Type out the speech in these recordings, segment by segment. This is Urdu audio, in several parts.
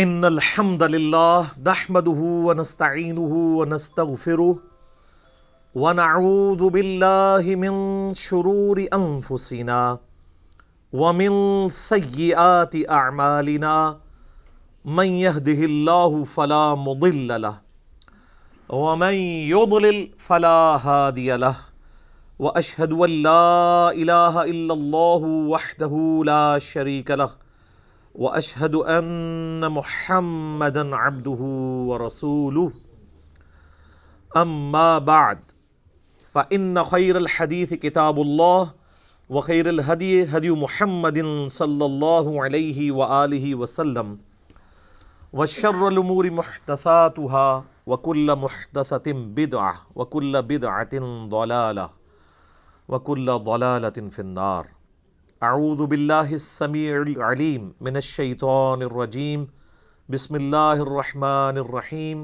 ان الحمد للہ نحمده ونستعینه ونستغفره ونعوذ باللہ من شرور انفسنا ومن سیئات اعمالنا من يهده اللہ فلا مضل له ومن يضلل فلا هادی له واشهد ان لا الہ الا اللہ وحدہ لا شریک له واشهد ان محمدا عبده ورسوله اما بعد فان خير الحديث كتاب الله وخير الهدي هدي محمد صلى الله عليه وآله وسلم وشر الامور محدثاتها وكل محدثة بدعة وكل بدعة ضلالة وكل ضلالة في النار. اعوذ باللہ السمیع العلیم من الشیطان الرجیم بسم اللہ الرحمن الرحیم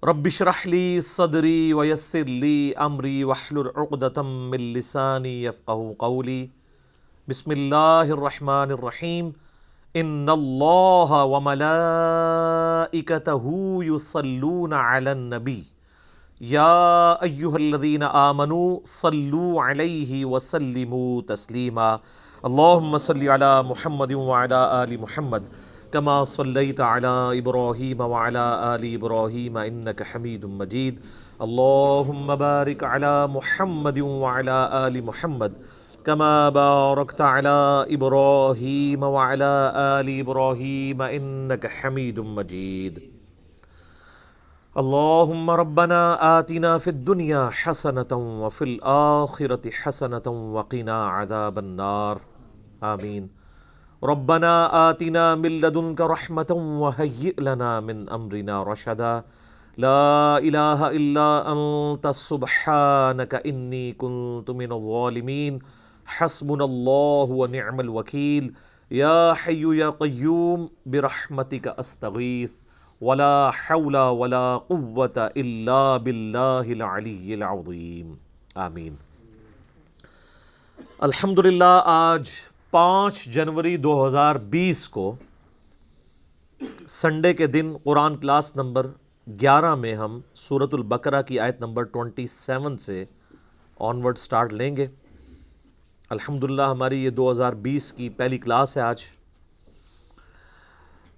رب اشرح لی صدری ویسر لی امری واحلل عقدۃ من لسانی یفقہوا قولی. بسم اللہ الرحمن الرحیم ان اللہ وملائکتہ یصلون علی النبی یا ایہا الذین آمنوا صلوا علیہ وسلموا تسلیما. اللہم صلی علی محمد وعلی آل محمد کما صلیت علی ابراہیم وعلی آل ابراہیم انک حمید مجید. اللہم بارک علی محمد وعلی آل محمد کما بارکت علی ابراہیم وعلی آل ابراہیم انک حمید مجید. اللہم ربنا آتنا فی الدنیا حسنة وفی الآخرة حسنة وقنا عذاب النار. آمین. ربنا آتنا من لدنک رحمة وہیئ لنا من امرنا رشدا. لا الہ الا انت سبحانک انی کنت من الظالمین. حسبنا اللہ ونعم الوکیل. یا حی یا قیوم برحمتک استغیث ولا حول ولا قوة الا باللہ العلی العظیم. آمین. الحمدللہ آج 5 جنوری 2020 کو سنڈے کے دن قرآن کلاس نمبر 11 میں ہم سورۃ البقرہ کی آیت نمبر 27 سے آنورڈ سٹارٹ لیں گے. الحمدللہ ہماری یہ 2020 کی پہلی کلاس ہے آج.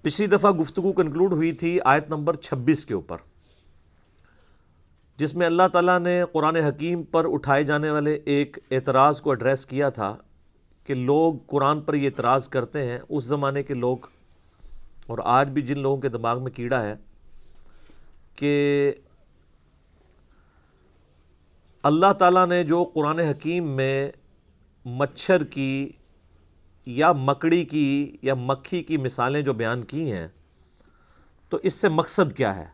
پچھلی دفعہ گفتگو کنکلوڈ ہوئی تھی آیت نمبر 26 کے اوپر، جس میں اللہ تعالیٰ نے قرآن حکیم پر اٹھائے جانے والے ایک اعتراض کو ایڈریس کیا تھا کہ لوگ قرآن پر یہ اعتراض کرتے ہیں، اس زمانے کے لوگ اور آج بھی جن لوگوں کے دماغ میں کیڑا ہے، کہ اللہ تعالیٰ نے جو قرآن حکیم میں مچھر کی یا مکڑی کی یا مکھی کی مثالیں جو بیان کی ہیں، تو اس سے مقصد کیا ہے؟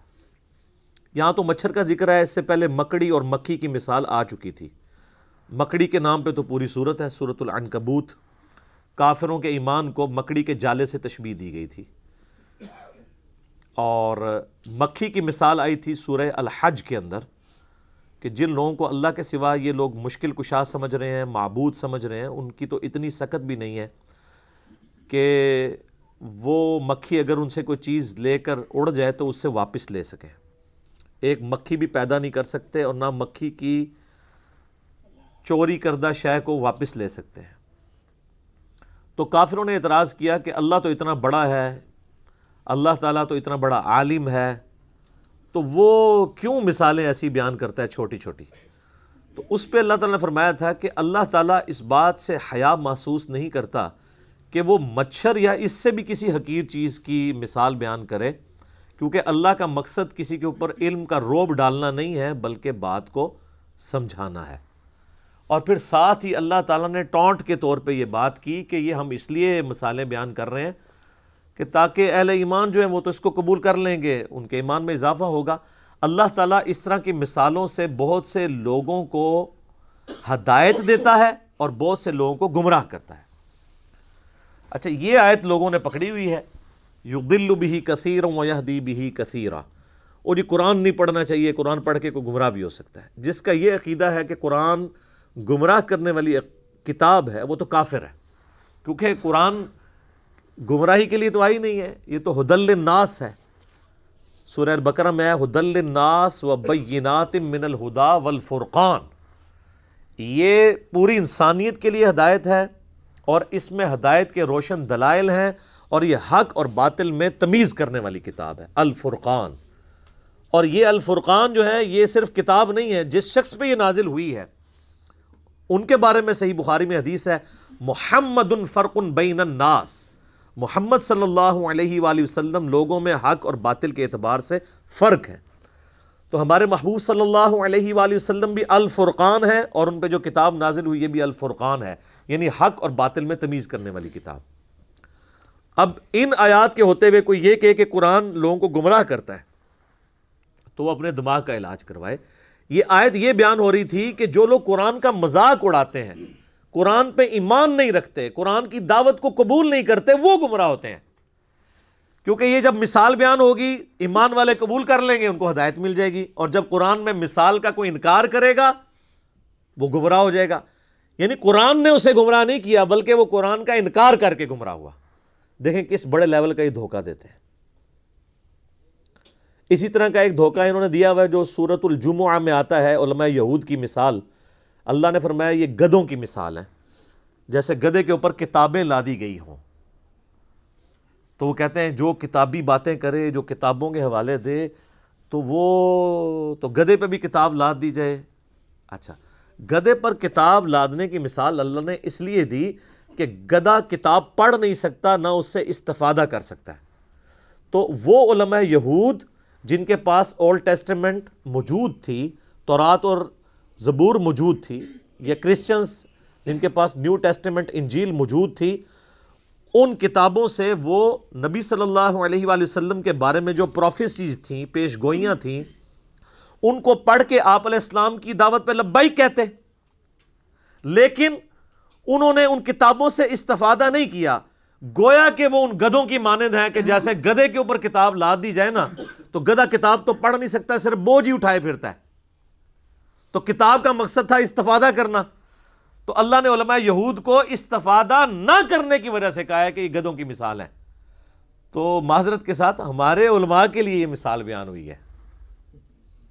یہاں تو مچھر کا ذکر ہے، اس سے پہلے مکڑی اور مکھی کی مثال آ چکی تھی. مکڑی کے نام پہ تو پوری صورت ہے، سورۃ العنکبوت. کافروں کے ایمان کو مکڑی کے جالے سے تشبیہ دی گئی تھی. اور مکھی کی مثال آئی تھی سورہ الحج کے اندر، کہ جن لوگوں کو اللہ کے سوا یہ لوگ مشکل کشا سمجھ رہے ہیں، معبود سمجھ رہے ہیں، ان کی تو اتنی سخت بھی نہیں ہے کہ وہ مکھی اگر ان سے کوئی چیز لے کر اڑ جائے تو اس سے واپس لے سکیں. ایک مکھی بھی پیدا نہیں کر سکتے اور نہ مکھی کی چوری کردہ شے کو واپس لے سکتے ہیں. تو کافروں نے اعتراض کیا کہ اللہ تو اتنا بڑا ہے، اللہ تعالیٰ تو اتنا بڑا عالم ہے، تو وہ کیوں مثالیں ایسی بیان کرتا ہے چھوٹی چھوٹی؟ تو اس پہ اللہ تعالیٰ نے فرمایا تھا کہ اللہ تعالیٰ اس بات سے حیا محسوس نہیں کرتا کہ وہ مچھر یا اس سے بھی کسی حقیر چیز کی مثال بیان کرے، کیونکہ اللہ کا مقصد کسی کے اوپر علم کا روب ڈالنا نہیں ہے بلکہ بات کو سمجھانا ہے. اور پھر ساتھ ہی اللہ تعالیٰ نے ٹونٹ کے طور پہ یہ بات کی کہ یہ ہم اس لیے مثالیں بیان کر رہے ہیں کہ تاکہ اہل ایمان جو ہیں وہ تو اس کو قبول کر لیں گے، ان کے ایمان میں اضافہ ہوگا. اللہ تعالیٰ اس طرح کی مثالوں سے بہت سے لوگوں کو ہدایت دیتا ہے اور بہت سے لوگوں کو گمراہ کرتا ہے. اچھا، یہ آیت لوگوں نے پکڑی ہوئی ہے، یضل بہ کثیرا ویہدی بہ کثیرا. اور یہ قرآن نہیں پڑھنا چاہیے، قرآن پڑھ کے کوئی گمراہ بھی ہو سکتا ہے. جس کا یہ عقیدہ ہے کہ قرآن گمراہ کرنے والی کتاب ہے وہ تو کافر ہے، کیونکہ قرآن گمراہی کے لیے تو آئی نہیں ہے، یہ تو ہدی للناس ہے۔ سورہ البقرہ میں ہے ہدی للناس وبینات من الہدی والفرقان، یہ پوری انسانیت کے لیے ہدایت ہے، اور اس میں ہدایت کے روشن دلائل ہیں، اور یہ حق اور باطل میں تمیز کرنے والی کتاب ہے، الفرقان۔ اور یہ الفرقان جو ہے یہ صرف کتاب نہیں ہے، جس شخص پہ یہ نازل ہوئی ہے ان کے بارے میں صحیح بخاری میں حدیث ہے، محمد فرق بین الناس، محمد صلی اللہ علیہ وآلہ وسلم لوگوں میں حق اور باطل کے اعتبار سے فرق ہے۔ تو ہمارے محبوب صلی اللہ علیہ وآلہ وسلم بھی الفرقان ہے، اور ان پہ جو کتاب نازل ہوئی یہ بھی الفرقان ہے، یعنی حق اور باطل میں تمیز کرنے والی کتاب۔ اب ان آیات کے ہوتے ہوئے کوئی یہ کہے کہ قرآن لوگوں کو گمراہ کرتا ہے، تو وہ اپنے دماغ کا علاج کروائے۔ یہ آیت یہ بیان ہو رہی تھی کہ جو لوگ قرآن کا مذاق اڑاتے ہیں، قرآن پہ ایمان نہیں رکھتے، قرآن کی دعوت کو قبول نہیں کرتے، وہ گمراہ ہوتے ہیں، کیونکہ یہ جب مثال بیان ہوگی ایمان والے قبول کر لیں گے، ان کو ہدایت مل جائے گی، اور جب قرآن میں مثال کا کوئی انکار کرے گا وہ گمراہ ہو جائے گا۔ یعنی قرآن نے اسے گمراہ نہیں کیا، بلکہ وہ قرآن کا انکار کر کے گمراہ ہوا۔ دیکھیں کس بڑے لیول کا یہ دھوکہ دیتے ہیں۔ اسی طرح کا ایک دھوکہ انہوں نے دیا ہوا ہے جو سورۃ الجمعہ میں آتا ہے، علماء یہود کی مثال۔ اللہ نے فرمایا یہ گدھوں کی مثال ہے، جیسے گدھے کے اوپر کتابیں لادی گئی ہوں۔ تو وہ کہتے ہیں جو کتابی باتیں کرے، جو کتابوں کے حوالے دے، تو وہ تو گدھے پہ بھی کتاب لاد دی جائے۔ اچھا، گدھے پر کتاب لادنے کی مثال اللہ نے اس لیے دی کہ گدھا کتاب پڑھ نہیں سکتا، نہ اس سے استفادہ کر سکتا ہے۔ تو وہ علماء یہود جن کے پاس اولڈ ٹیسٹمنٹ موجود تھی، تورات اور زبور موجود تھی، یا کرسچنز جن کے پاس نیو ٹیسٹمنٹ انجیل موجود تھی، ان کتابوں سے وہ نبی صلی اللہ علیہ وآلہ وسلم کے بارے میں جو پروفیسیز تھیں، پیش گوئیاں تھیں، ان کو پڑھ کے آپ علیہ السلام کی دعوت پہ لبیک کہتے، لیکن انہوں نے ان کتابوں سے استفادہ نہیں کیا، گویا کہ وہ ان گدھوں کی مانند ہیں کہ جیسے گدھے کے اوپر کتاب لاد دی جائے نا، تو گدھا کتاب تو پڑھ نہیں سکتا، صرف بوجھ ہی اٹھائے پھرتا ہے۔ تو کتاب کا مقصد تھا استفادہ کرنا، تو اللہ نے علماء یہود کو استفادہ نہ کرنے کی وجہ سے کہا ہے کہ یہ گدھوں کی مثال ہے۔ تو معذرت کے ساتھ ہمارے علماء کے لیے یہ مثال بیان ہوئی ہے۔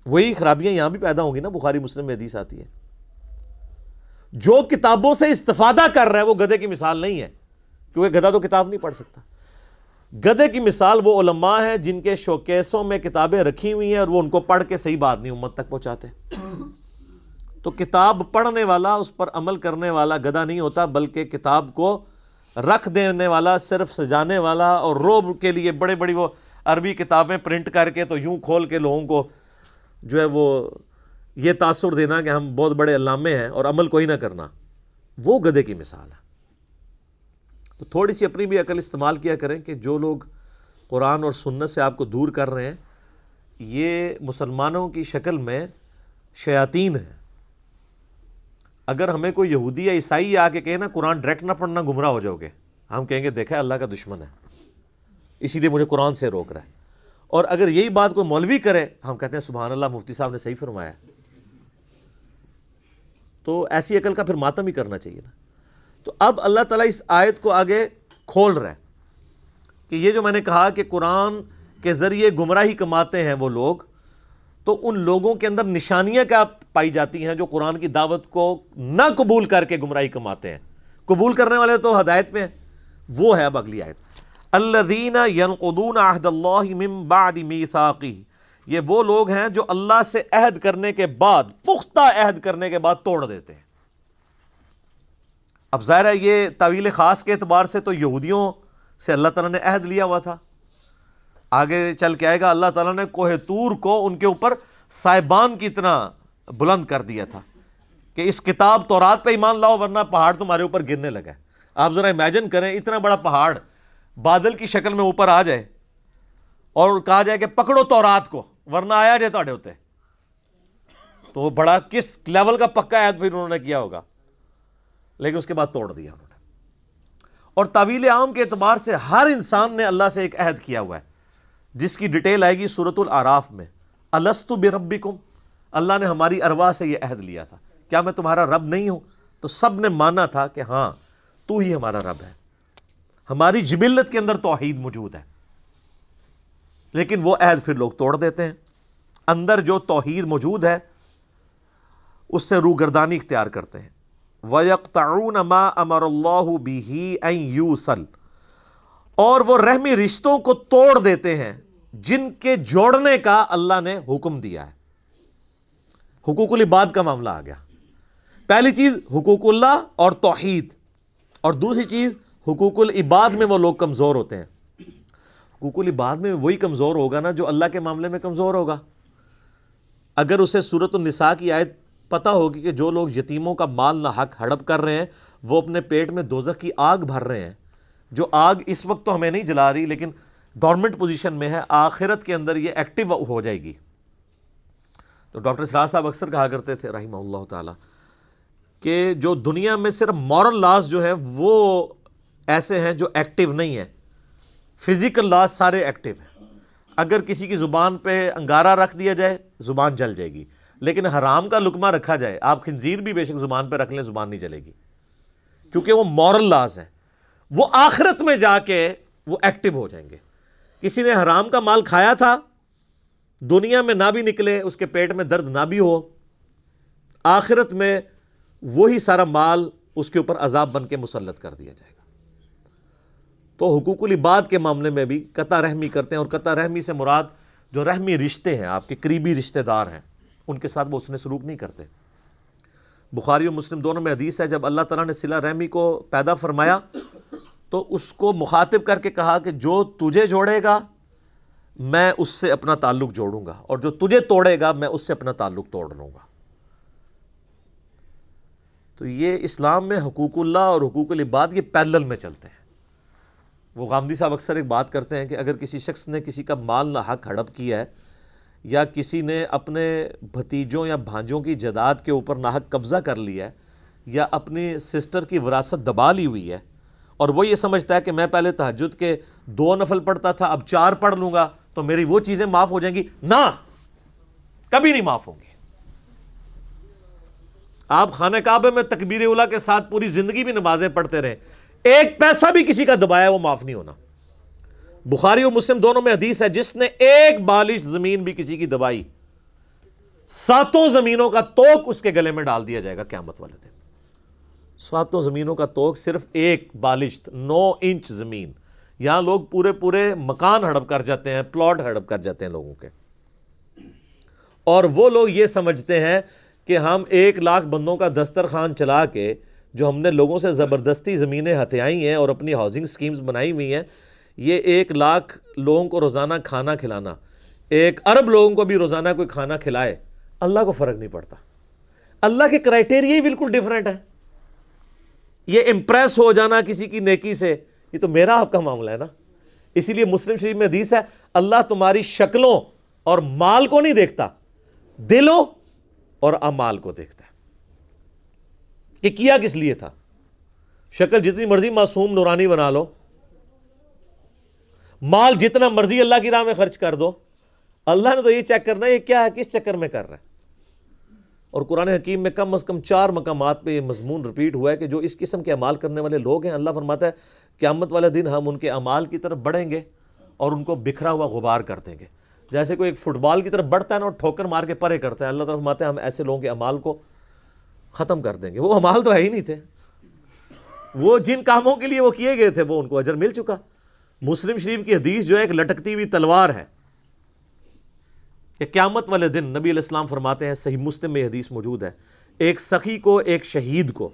وہی خرابیاں یہاں بھی پیدا ہوں گی نا، بخاری مسلم میں حدیث آتی ہے، جو کتابوں سے استفادہ کر رہا ہے وہ گدھے کی مثال نہیں ہے، کیونکہ گدھا تو کتاب نہیں پڑھ سکتا۔ گدھے کی مثال وہ علماء ہیں جن کے شوکیسوں میں کتابیں رکھی ہوئی ہیں، اور وہ ان کو پڑھ کے صحیح بات نہیں امت تک پہنچاتے۔ تو کتاب پڑھنے والا، اس پر عمل کرنے والا گدھا نہیں ہوتا، بلکہ کتاب کو رکھ دینے والا، صرف سجانے والا، اور روب کے لیے بڑے بڑی وہ عربی کتابیں پرنٹ کر کے تو یوں کھول کے لوگوں کو جو ہے وہ یہ تاثر دینا کہ ہم بہت بڑے علامے ہیں اور عمل کوئی نہ کرنا، وہ گدھے کی مثال ہے۔ تو تھوڑی سی اپنی بھی عقل استعمال کیا کریں کہ جو لوگ قرآن اور سنت سے آپ کو دور کر رہے ہیں، یہ مسلمانوں کی شکل میں شیاطین ہیں۔ اگر ہمیں کوئی یہودی یا عیسائی آ کے کہے نا قرآن ڈائریکٹ نہ پڑھنا گمراہ ہو جاؤ گے، ہم کہیں گے دیکھا اللہ کا دشمن ہے، اسی لیے مجھے قرآن سے روک رہا ہے۔ اور اگر یہی بات کوئی مولوی کرے، ہم کہتے ہیں سبحان اللہ، مفتی صاحب نے صحیح فرمایا۔ تو ایسی عقل کا پھر ماتم ہی کرنا چاہیے نا۔ تو اب اللہ تعالیٰ اس آیت کو آگے کھول رہا ہے کہ یہ جو میں نے کہا کہ قرآن کے ذریعے گمراہی کماتے ہیں وہ لوگ، تو ان لوگوں کے اندر نشانیاں کیا پائی جاتی ہیں جو قرآن کی دعوت کو نہ قبول کر کے گمراہی کماتے ہیں؟ قبول کرنے والے تو ہدایت پہ ہیں۔ وہ ہے اب اگلی آیت، الذین ینقضون عہد اللہ من بعد میثاقہ، یہ وہ لوگ ہیں جو اللہ سے عہد کرنے کے بعد، پختہ عہد کرنے کے بعد توڑ دیتے ہیں۔ اب ظاہر ہے یہ تعویل خاص کے اعتبار سے تو یہودیوں سے اللہ تعالیٰ نے عہد لیا ہوا تھا، آگے چل کے آئے گا اللہ تعالیٰ نے کوہ طور کو ان کے اوپر سائبان کی طرح بلند کر دیا تھا کہ اس کتاب تورات پہ ایمان لاؤ ورنہ پہاڑ تمہارے اوپر گرنے لگا ہے۔ آپ ذرا امیجن کریں اتنا بڑا پہاڑ بادل کی شکل میں اوپر آ جائے اور کہا جائے کہ پکڑو تورات کو ورنہ آیا جائے تہاڈے ہوتے، تو وہ بڑا کس لیول کا پکا عہد پھر انہوں نے کیا ہوگا، لیکن اس کے بعد توڑ دیا انہوں نے۔ اور تعویل عام کے اعتبار سے ہر انسان نے اللہ سے ایک عہد کیا ہوا ہے، جس کی ڈیٹیل آئے گی سورۃ الاعراف میں، الستُ بربکم، اللہ نے ہماری ارواح سے یہ عہد لیا تھا، کیا میں تمہارا رب نہیں ہوں؟ تو سب نے مانا تھا کہ ہاں تو ہی ہمارا رب ہے۔ ہماری جبلت کے اندر توحید موجود ہے، لیکن وہ عہد پھر لوگ توڑ دیتے ہیں۔ اندر جو توحید موجود ہے اس سے روگردانی اختیار کرتے ہیں۔ وَيَقْطَعُونَ مَا أَمَرَ اللَّهُ بِهِ أَن يُوصَلَ، اور وہ رحمی رشتوں کو توڑ دیتے ہیں جن کے جوڑنے کا اللہ نے حکم دیا ہے۔ حقوق العباد کا معاملہ آ گیا۔ پہلی چیز حقوق اللہ اور توحید، اور دوسری چیز حقوق العباد میں وہ لوگ کمزور ہوتے ہیں۔ حقوق العباد میں وہی کمزور ہوگا نا جو اللہ کے معاملے میں کمزور ہوگا۔ اگر اسے سورۃ النساء کی آیت پتہ ہوگی کہ جو لوگ یتیموں کا مال نہ حق ہڑپ کر رہے ہیں وہ اپنے پیٹ میں دوزخ کی آگ بھر رہے ہیں، جو آگ اس وقت تو ہمیں نہیں جلا رہی لیکن ڈورمنٹ پوزیشن میں ہے، آخرت کے اندر یہ ایکٹیو ہو جائے گی۔ تو ڈاکٹر اسرار صاحب اکثر کہا کرتے تھے رحمہ اللہ تعالی کہ جو دنیا میں صرف مورل لاز جو ہے وہ ایسے ہیں جو ایکٹیو نہیں ہیں، فزیکل لاز سارے ایکٹیو ہیں۔ اگر کسی کی زبان پہ انگارہ رکھ دیا جائے زبان جل جائے گی، لیکن حرام کا لقمہ رکھا جائے، آپ خنزیر بھی بے شک زبان پہ رکھ لیں زبان نہیں جلے گی، کیونکہ وہ مورل لاز ہیں۔ وہ آخرت میں جا کے وہ ایکٹیو ہو جائیں گے۔ کسی نے حرام کا مال کھایا تھا، دنیا میں نہ بھی نکلے، اس کے پیٹ میں درد نہ بھی ہو، آخرت میں وہی سارا مال اس کے اوپر عذاب بن کے مسلط کر دیا جائے گا۔ تو حقوق العباد کے معاملے میں بھی قطع رحمی کرتے ہیں، اور قطع رحمی سے مراد جو رحمی رشتے ہیں، آپ کے قریبی رشتہ دار ہیں، ان کے ساتھ وہ اس نے سلوک نہیں کرتے۔ بخاری اور مسلم دونوں میں حدیث ہے، جب اللہ تعالیٰ نے صلہ رحمی کو پیدا فرمایا تو اس کو مخاطب کر کے کہا کہ جو تجھے جوڑے گا میں اس سے اپنا تعلق جوڑوں گا، اور جو تجھے توڑے گا میں اس سے اپنا تعلق توڑ لوں گا۔ تو یہ اسلام میں حقوق اللہ اور حقوق العباد یہ پیرلل میں چلتے ہیں۔ وہ غامدی صاحب اکثر ایک بات کرتے ہیں کہ اگر کسی شخص نے کسی کا مال نہ حق ہڑپ کیا ہے، یا کسی نے اپنے بھتیجوں یا بھانجوں کی جائیداد کے اوپر ناحق قبضہ کر لیا ہے، یا اپنی سسٹر کی وراثت دبا لی ہوئی ہے، اور وہ یہ سمجھتا ہے کہ میں پہلے تہجد کے 2 نفل پڑھتا تھا اب 4 پڑھ لوں گا تو میری وہ چیزیں معاف ہو جائیں گی، نہ، کبھی نہیں معاف ہوں گی۔ آپ خانہ کعبہ میں تکبیر اولیٰ کے ساتھ پوری زندگی بھی نمازیں پڑھتے رہیں، ایک پیسہ بھی کسی کا دبایا وہ معاف نہیں ہونا۔ بخاری اور مسلم دونوں میں حدیث ہے، جس نے ایک بالش زمین بھی کسی کی دبائی 7 زمینوں کا توق اس کے گلے میں ڈال دیا جائے گا قیامت والے دن۔ 7 زمینوں کا توق صرف ایک بالش، 9 انچ زمین۔ یہاں لوگ پورے مکان ہڑپ کر جاتے ہیں، پلاٹ ہڑپ کر جاتے ہیں لوگوں کے، اور وہ لوگ یہ سمجھتے ہیں کہ ہم 1 لاکھ بندوں کا دسترخوان چلا کے جو ہم نے لوگوں سے زبردستی زمینیں ہتھیائی ہیں اور اپنی ہاؤسنگ سکیمز بنائی ہوئی ہیں، یہ 1 لاکھ لوگوں کو روزانہ کھانا کھلانا، 1 ارب لوگوں کو بھی روزانہ کوئی کھانا کھلائے، اللہ کو فرق نہیں پڑتا۔ اللہ کے کرائٹیریا ہی بالکل ڈیفرنٹ ہے۔ یہ امپریس ہو جانا کسی کی نیکی سے، یہ تو میرا آپ کا معاملہ ہے نا۔ اسی لیے مسلم شریف میں حدیث ہے، اللہ تمہاری شکلوں اور مال کو نہیں دیکھتا، دلوں اور اعمال کو دیکھتا ہے۔ یہ کیا کس لیے تھا؟ شکل جتنی مرضی معصوم نورانی بنا لو، مال جتنا مرضی اللہ کی راہ میں خرچ کر دو، اللہ نے تو یہ چیک کرنا ہے یہ کیا ہے، کس چکر میں کر رہا ہے۔ اور قرآن حکیم میں کم از کم 4 مقامات پہ یہ مضمون ریپیٹ ہوا ہے کہ جو اس قسم کے اعمال کرنے والے لوگ ہیں، اللہ فرماتا ہے قیامت والے دن ہم ان کے اعمال کی طرف بڑھیں گے اور ان کو بکھرا ہوا غبار کر دیں گے، جیسے کوئی ایک فٹ بال کی طرف بڑھتا ہے نا اور ٹھوکر مار کے پرے کرتا ہے۔ اللہ تعالیٰ فرماتے ہیں ہم ایسے لوگوں کے اعمال کو ختم کر دیں گے۔ وہ اعمال تو ہے ہی نہیں تھے، وہ جن کاموں کے لیے وہ کیے گئے تھے وہ ان کو اجر مل چکا۔ مسلم شریف کی حدیث جو ہے ایک لٹکتی ہوئی تلوار ہے کہ قیامت والے دن نبی علیہ السلام فرماتے ہیں، صحیح مسلم میں حدیث موجود ہے، ایک سخی کو، ایک شہید کو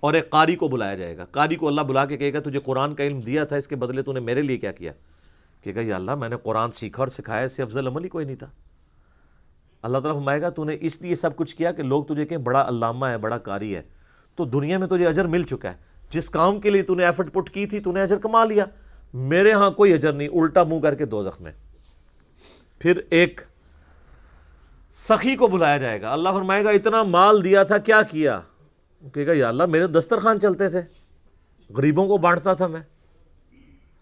اور ایک قاری کو بلایا جائے گا۔ قاری کو اللہ بلا کے کہے گا تجھے قرآن کا علم دیا تھا، اس کے بدلے تو نے میرے لیے کیا کیا؟ کہے گا یا اللہ میں نے قرآن سیکھا اور سکھایا، اس سے افضل عمل ہی کوئی نہیں تھا۔ اللہ تعالیٰ فرمائے گا تو نے اس لیے سب کچھ کیا کہ لوگ تجھے کہیں بڑا علامہ ہے، بڑا قاری ہے، تو دنیا میں تجھے اجر مل چکا ہے، جس کام کے لیے تو نے ایفرٹ پٹ کی تھی تو نے اجر کما لیا، میرے ہاں کوئی اجر نہیں، الٹا منہ کر کے دوزخ میں۔ پھر ایک سخی کو بلایا جائے گا، اللہ فرمائے گا اتنا مال دیا تھا کیا کیا؟ کہے گا یا اللہ میرے دسترخوان چلتے تھے، غریبوں کو بانٹتا تھا، میں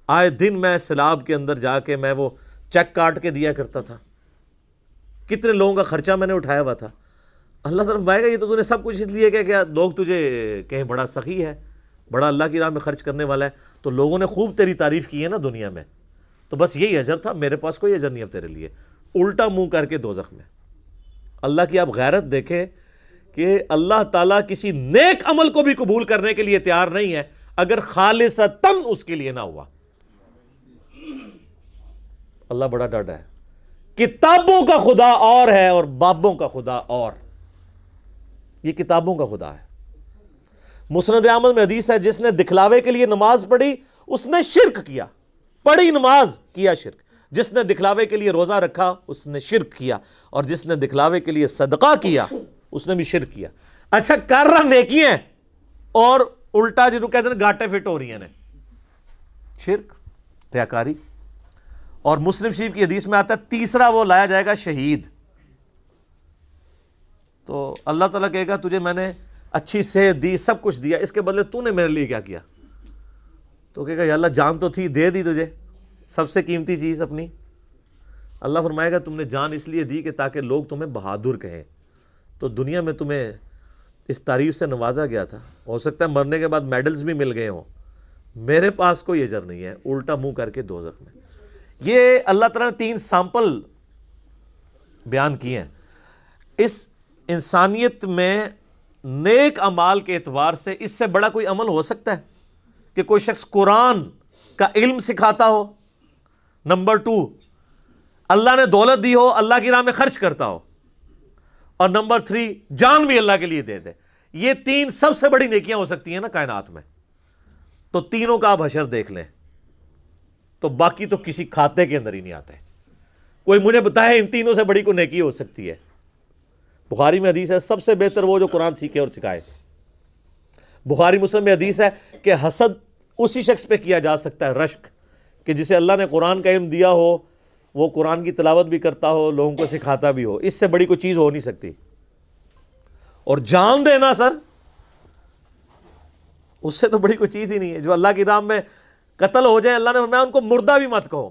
آئے دن میں سیلاب کے اندر جا کے میں وہ چیک کاٹ کے دیا کرتا تھا، کتنے لوگوں کا خرچہ میں نے اٹھایا ہوا تھا۔ اللہ تعالیٰ فرمائے گا یہ تو نے سب کچھ اس لیے کہ کیا لوگ تجھے کہیں بڑا سخی ہے، بڑا اللہ کی راہ میں خرچ کرنے والا ہے، تو لوگوں نے خوب تیری تعریف کی ہے نا دنیا میں، تو بس یہی اجر تھا، میرے پاس کوئی اجر نہیں اب تیرے لیے، الٹا منہ کر کے دوزخ میں۔ اللہ کی آپ غیرت دیکھیں کہ اللہ تعالیٰ کسی نیک عمل کو بھی قبول کرنے کے لیے تیار نہیں ہے اگر خالصتاً اس کے لیے نہ ہوا۔ اللہ بڑا ڈاڈا ہے۔ کتابوں کا خدا اور ہے اور بابوں کا خدا اور، یہ کتابوں کا خدا ہے۔ مسند احمد میں حدیث ہے، جس نے دکھلاوے کے لیے نماز پڑھی اس نے شرک کیا، پڑھی نماز کیا شرک، جس نے دکھلاوے کے لیے روزہ رکھا اس نے شرک کیا، اور جس نے دکھلاوے کے لیے صدقہ کیا اس نے بھی شرک کیا۔ اچھا کر رہا نیکی ہیں اور الٹا جنہوں کہتے ہیں گاٹے فٹ ہو رہی ہیں، شرک، ریاکاری۔ اور مسلم شریف کی حدیث میں آتا ہے تیسرا وہ لایا جائے گا شہید، تو اللہ تعالیٰ کہے گا تجھے میں نے اچھی صحت دی، سب کچھ دیا، اس کے بدلے تو نے میرے لیے کیا کیا؟ تو کہے گا یا اللہ جان تو تھی، دے دی تجھے سب سے قیمتی چیز اپنی۔ اللہ فرمائے گا تم نے جان اس لیے دی کہ تاکہ لوگ تمہیں بہادر کہیں، تو دنیا میں تمہیں اس تعریف سے نوازا گیا تھا، ہو سکتا ہے مرنے کے بعد میڈلز بھی مل گئے ہوں، میرے پاس کوئی اجر نہیں ہے، الٹا منہ کر کے دوزخ میں۔ یہ اللہ تعالیٰ نے 3 سیمپل بیان کیے ہیں۔ اس انسانیت میں نیک اعمال کے اعتبار سے اس سے بڑا کوئی عمل ہو سکتا ہے کہ کوئی شخص قرآن کا علم سکھاتا ہو، نمبر 2 اللہ نے دولت دی ہو، اللہ کی راہ میں خرچ کرتا ہو، اور نمبر 3 جان بھی اللہ کے لیے دے دے۔ یہ 3 سب سے بڑی نیکیاں ہو سکتی ہیں نا کائنات میں، تو تینوں کا آپ حشر دیکھ لیں تو باقی تو کسی کھاتے کے اندر ہی نہیں آتے۔ کوئی مجھے بتائے ان تینوں سے بڑی کوئی نیکی ہو سکتی ہے؟ بخاری میں حدیث ہے سب سے بہتر وہ جو قرآن سیکھے اور سکھائے۔ بخاری مسلم میں حدیث ہے کہ حسد اسی شخص پہ کیا جا سکتا ہے، رشک، کہ جسے اللہ نے قرآن کا علم دیا ہو، وہ قرآن کی تلاوت بھی کرتا ہو، لوگوں کو سکھاتا بھی ہو، اس سے بڑی کوئی چیز ہو نہیں سکتی۔ اور جان دینا سر، اس سے تو بڑی کوئی چیز ہی نہیں ہے۔ جو اللہ کی راہ میں قتل ہو جائیں، اللہ نے فرمایا ان کو مردہ بھی مت کہو،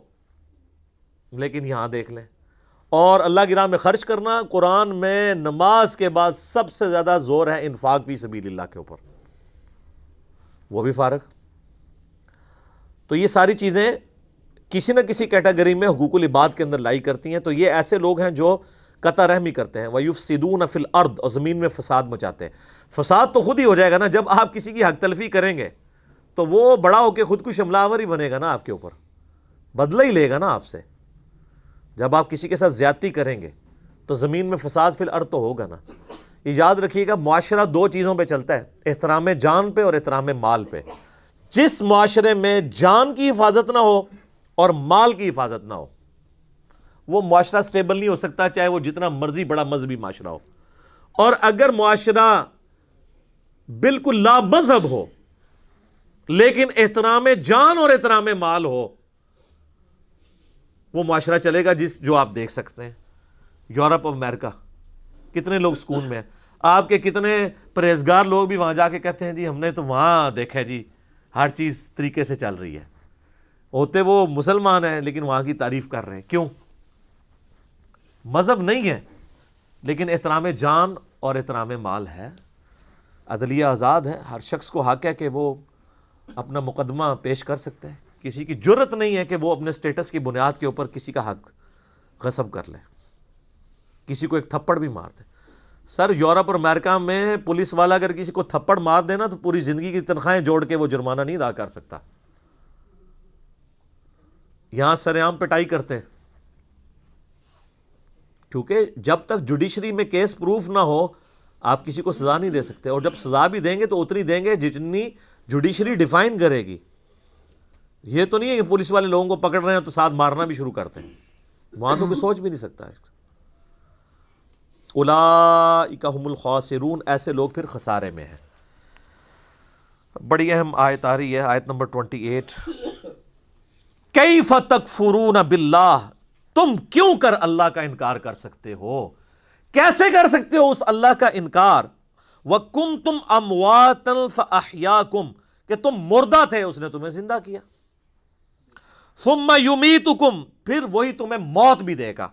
لیکن یہاں دیکھ لیں۔ اور اللہ کی راہ میں خرچ کرنا، قرآن میں نماز کے بعد سب سے زیادہ زور ہے انفاق فی سبیل اللہ کے اوپر، وہ بھی فارغ۔ تو یہ ساری چیزیں کسی نہ کسی کیٹیگری میں حقوق العباد کے اندر لائی کرتی ہیں۔ تو یہ ایسے لوگ ہیں جو قطع رحمی کرتے ہیں، وَيُفْسِدُونَ فِي الْأَرْضِ، اور زمین میں فساد مچاتے ہیں۔ فساد تو خود ہی ہو جائے گا نا، جب آپ کسی کی حق تلفی کریں گے تو وہ بڑا ہو کے خود کش حملہ آور ہی بنے گا نا، آپ کے اوپر بدلہ ہی لے گا نا آپ سے۔ جب آپ کسی کے ساتھ زیادتی کریں گے تو زمین میں فساد فی الارض تو ہوگا نا۔ یہ یاد رکھیے گا، معاشرہ 2 چیزوں پہ چلتا ہے، احترام جان پہ اور احترام مال پہ۔ جس معاشرے میں جان کی حفاظت نہ ہو اور مال کی حفاظت نہ ہو، وہ معاشرہ سٹیبل نہیں ہو سکتا، چاہے وہ جتنا مرضی بڑا مذہبی معاشرہ ہو۔ اور اگر معاشرہ بالکل لا مذہب ہو لیکن احترام جان اور احترام مال ہو، وہ معاشرہ چلے گا جو آپ دیکھ سکتے ہیں۔ یورپ اور امریکہ، کتنے لوگ سکون میں ہیں، آپ کے کتنے پرہیزگار لوگ بھی وہاں جا کے کہتے ہیں جی ہم نے تو وہاں دیکھا ہے جی ہر چیز طریقے سے چل رہی ہے، ہوتے وہ مسلمان ہیں لیکن وہاں کی تعریف کر رہے ہیں۔ کیوں؟ مذہب نہیں ہے لیکن احترام جان اور احترام مال ہے، عدلیہ آزاد ہے، ہر شخص کو حق ہے کہ وہ اپنا مقدمہ پیش کر سکتے ہیں، کسی کی جرت نہیں ہے کہ وہ اپنے سٹیٹس کی بنیاد کے اوپر کسی کا حق غصب کر لے، کسی کو ایک تھپڑ بھی مار دے۔ سر یورپ اور امریکہ میں پولیس والا اگر کسی کو تھپڑ مار دینا تو پوری زندگی کی تنخواہیں جوڑ کے وہ جرمانہ نہیں ادا کر سکتا۔ یہاں سرعام پٹائی کرتے ہیں، کیونکہ جب تک جوڈیشری میں کیس پروف نہ ہو آپ کسی کو سزا نہیں دے سکتے، اور جب سزا بھی دیں گے تو اتنی دیں گے جتنی جوڈیشری ڈیفائن کرے گی۔ یہ تو نہیں ہے کہ پولیس والے لوگوں کو پکڑ رہے ہیں تو ساتھ مارنا بھی شروع کرتے ہیں، وہاں تو کوئی سوچ بھی نہیں سکتا ہے۔ اولئک ھم الخاسرون، ایسے لوگ پھر خسارے میں ہیں۔ بڑی اہم آیت آ رہی ہے، آیت نمبر 28، کیف تکفرون باللہ، تم کیوں کر اللہ کا انکار کر سکتے ہو، کیسے کر سکتے ہو اس اللہ کا انکار؟ وَكُنْتُمْ أَمْوَاتًا فَأَحْيَاكُمْ، کہ تم مردہ تھے اس نے تمہیں زندہ کیا۔ ثُمَّ يُمِيتُكُمْ، پھر وہی تمہیں موت بھی دے گا۔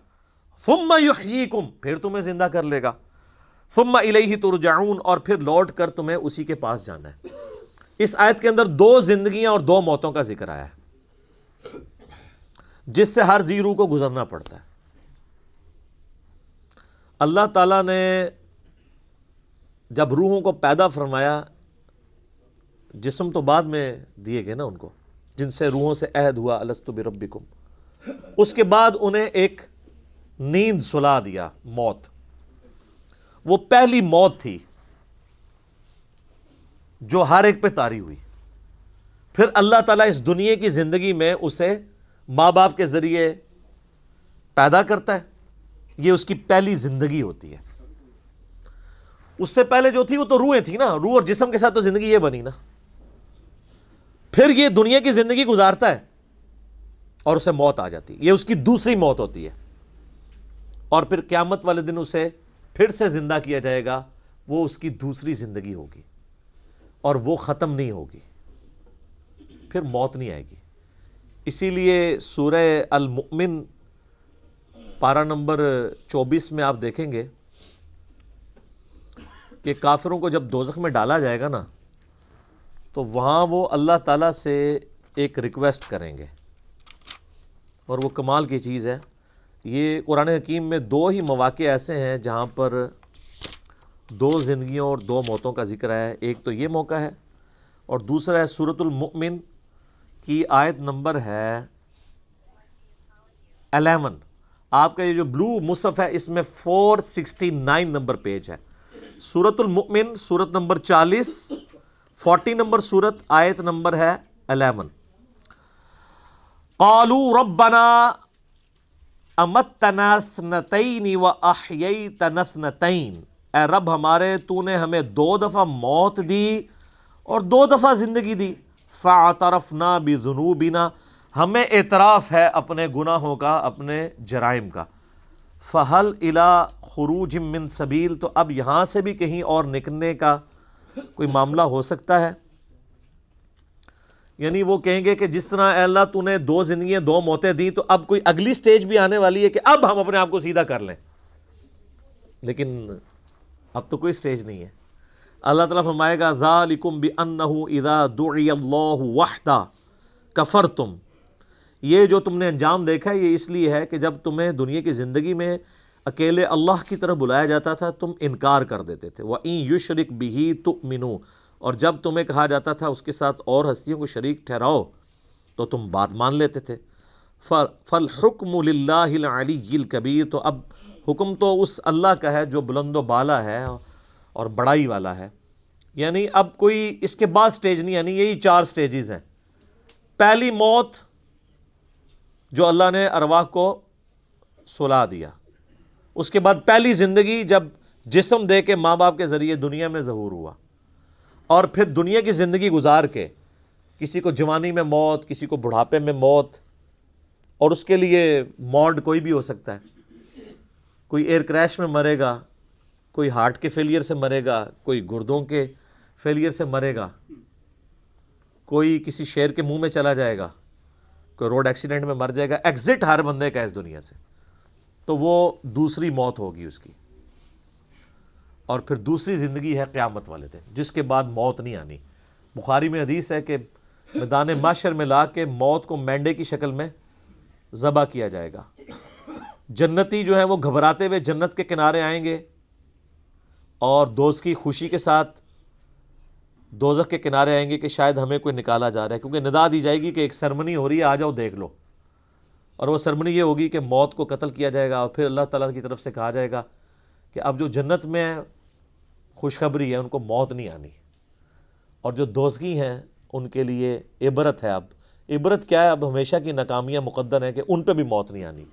ثُمَّ يُحْيِيكُمْ، پھر تمہیں زندہ کر لے گا۔ ثُمَّ إِلَيْهِ تُرْجَعُونَ، اور پھر لوٹ کر تمہیں اسی کے پاس جانا ہے۔ اس آیت کے اندر 2 زندگیاں اور 2 موتوں کا ذکر آیا ہے جس سے ہر ذی روح کو گزرنا پڑتا ہے۔ اللہ تعالیٰ نے جب روحوں کو پیدا فرمایا، جسم تو بعد میں دیے گئے نا ان کو، جن سے روحوں سے عہد ہوا الستو بربکم، اس کے بعد انہیں ایک نیند سلا دیا، موت۔ وہ پہلی موت تھی جو ہر ایک پہ طاری ہوئی۔ پھر اللہ تعالیٰ اس دنیا کی زندگی میں اسے ماں باپ کے ذریعے پیدا کرتا ہے، یہ اس کی پہلی زندگی ہوتی ہے۔ اس سے پہلے جو تھی وہ تو روحیں تھی نا، روح اور جسم کے ساتھ تو زندگی یہ بنی نا۔ پھر یہ دنیا کی زندگی گزارتا ہے اور اسے موت آ جاتی ہے، یہ اس کی دوسری موت ہوتی ہے۔ اور پھر قیامت والے دن اسے پھر سے زندہ کیا جائے گا، وہ اس کی دوسری زندگی ہوگی اور وہ ختم نہیں ہوگی، پھر موت نہیں آئے گی۔ اسی لیے سورہ المؤمن پارہ نمبر 24 میں آپ دیکھیں گے کہ کافروں کو جب دوزخ میں ڈالا جائے گا نا، تو وہاں وہ اللہ تعالیٰ سے ایک ریکویسٹ کریں گے، اور وہ کمال کی چیز ہے۔ یہ قرآن حکیم میں 2 ہی مواقع ایسے ہیں جہاں پر 2 زندگیوں اور 2 موتوں کا ذکر ہے۔ ایک تو یہ موقع ہے، اور دوسرا ہے سورۃ المؤمن کی آیت نمبر ہے 11۔ آپ کا یہ جو بلو مصحف ہے اس میں 469 نمبر پیج ہے۔ سورۃ المؤمن، سورت نمبر 40، 40 نمبر سورت، آیت نمبر ہے 11۔ قالوا ربنا امتنا اثنتین واحییتنا اثنتین، اے رب ہمارے تو نے ہمیں 2 دفعہ موت دی اور 2 دفعہ زندگی دی۔ فاعترفنا بذنوبنا، ہمیں اعتراف ہے اپنے گناہوں کا، اپنے جرائم کا۔ فہل الی خروج من سبیل، تو اب یہاں سے بھی کہیں اور نکلنے کا کوئی معاملہ ہو سکتا ہے؟ یعنی وہ کہیں گے کہ جس طرح اے اللہ تو نے 2 زندگیاں 2 موتیں دی، تو اب کوئی اگلی سٹیج بھی آنے والی ہے کہ اب ہم اپنے آپ کو سیدھا کر لیں۔ لیکن اب تو کوئی سٹیج نہیں ہے۔ اللہ تعالیٰ فرمائے گا ذالکم بانہ اذا دعی اللہ وحدہ کفرتم، یہ جو تم نے انجام دیکھا ہے یہ اس لیے ہے کہ جب تمہیں دنیا کی زندگی میں اکیلے اللہ کی طرف بلایا جاتا تھا تم انکار کر دیتے تھے۔ وَإِن يُشْرِكْ بِهِ تُؤْمِنُوا، اور جب تمہیں کہا جاتا تھا اس کے ساتھ اور ہستیوں کو شریک ٹھہراؤ تو تم بات مان لیتے تھے۔ فَالْحُكْمُ لِلَّهِ الْعَلِيِّ الْكَبِيرِ، تو اب حکم تو اس اللہ کا ہے جو بلند و بالا ہے اور بڑائی والا ہے۔ یعنی اب کوئی اس کے بعد سٹیج نہیں، یعنی یہی 4 سٹیجز ہیں۔ پہلی موت جو اللہ نے ارواح کو سلا دیا، اس کے بعد پہلی زندگی جب جسم دے کے ماں باپ کے ذریعے دنیا میں ظہور ہوا، اور پھر دنیا کی زندگی گزار کے کسی کو جوانی میں موت، کسی کو بڑھاپے میں موت، اور اس کے لیے موڈ کوئی بھی ہو سکتا ہے۔ کوئی ایئر کریش میں مرے گا، کوئی ہارٹ کے فیلئر سے مرے گا، کوئی گردوں کے فیلئر سے مرے گا، کوئی کسی شیر کے منہ میں چلا جائے گا، کوئی روڈ ایکسیڈنٹ میں مر جائے گا۔ ایگزٹ ہر بندے کا اس دنیا سے، تو وہ دوسری موت ہوگی اس کی۔ اور پھر دوسری زندگی ہے قیامت والے دن، جس کے بعد موت نہیں آنی۔ بخاری میں حدیث ہے کہ میدان محشر میں لا کے موت کو مینڈے کی شکل میں ذبح کیا جائے گا۔ جنتی جو ہیں وہ گھبراتے ہوئے جنت کے کنارے آئیں گے، اور دوست کی خوشی کے ساتھ دوزخ کے کنارے آئیں گے کہ شاید ہمیں کوئی نکالا جا رہا ہے، کیونکہ ندا دی جائے گی کہ ایک سرمنی ہو رہی ہے، آ جاؤ دیکھ لو۔ اور وہ سرمنی یہ ہوگی کہ موت کو قتل کیا جائے گا، اور پھر اللہ تعالیٰ کی طرف سے کہا جائے گا کہ اب جو جنت میں خوشخبری ہے ان کو موت نہیں آنی، اور جو دوزخی ہیں ان کے لیے عبرت ہے۔ اب عبرت کیا ہے؟ اب ہمیشہ کی ناکامیاں مقدر ہیں کہ ان پہ بھی موت نہیں آنی۔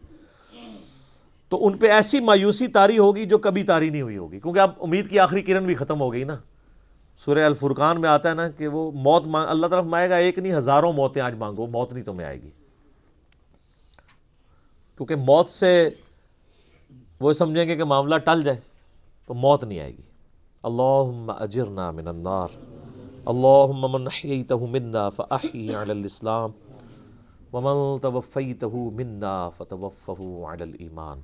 تو ان پہ ایسی مایوسی طاری ہوگی جو کبھی طاری نہیں ہوئی ہوگی، کیونکہ اب امید کی آخری کرن بھی ختم ہو گئی نا۔ سورہ الفرقان میں آتا ہے نا کہ وہ موت اللہ طرف مانگے گا، ایک نہیں ہزاروں موتیں آج مانگو، موت نہیں تمہیں آئے گی، کیونکہ موت سے وہ سمجھیں گے کہ معاملہ ٹل جائے، تو موت نہیں آئے گی۔ اللہم اجرنا من النار، اللہم من احییتہ منا فاحیی علی الاسلام ومن توفیتہ منا فتوفہ علی الایمان۔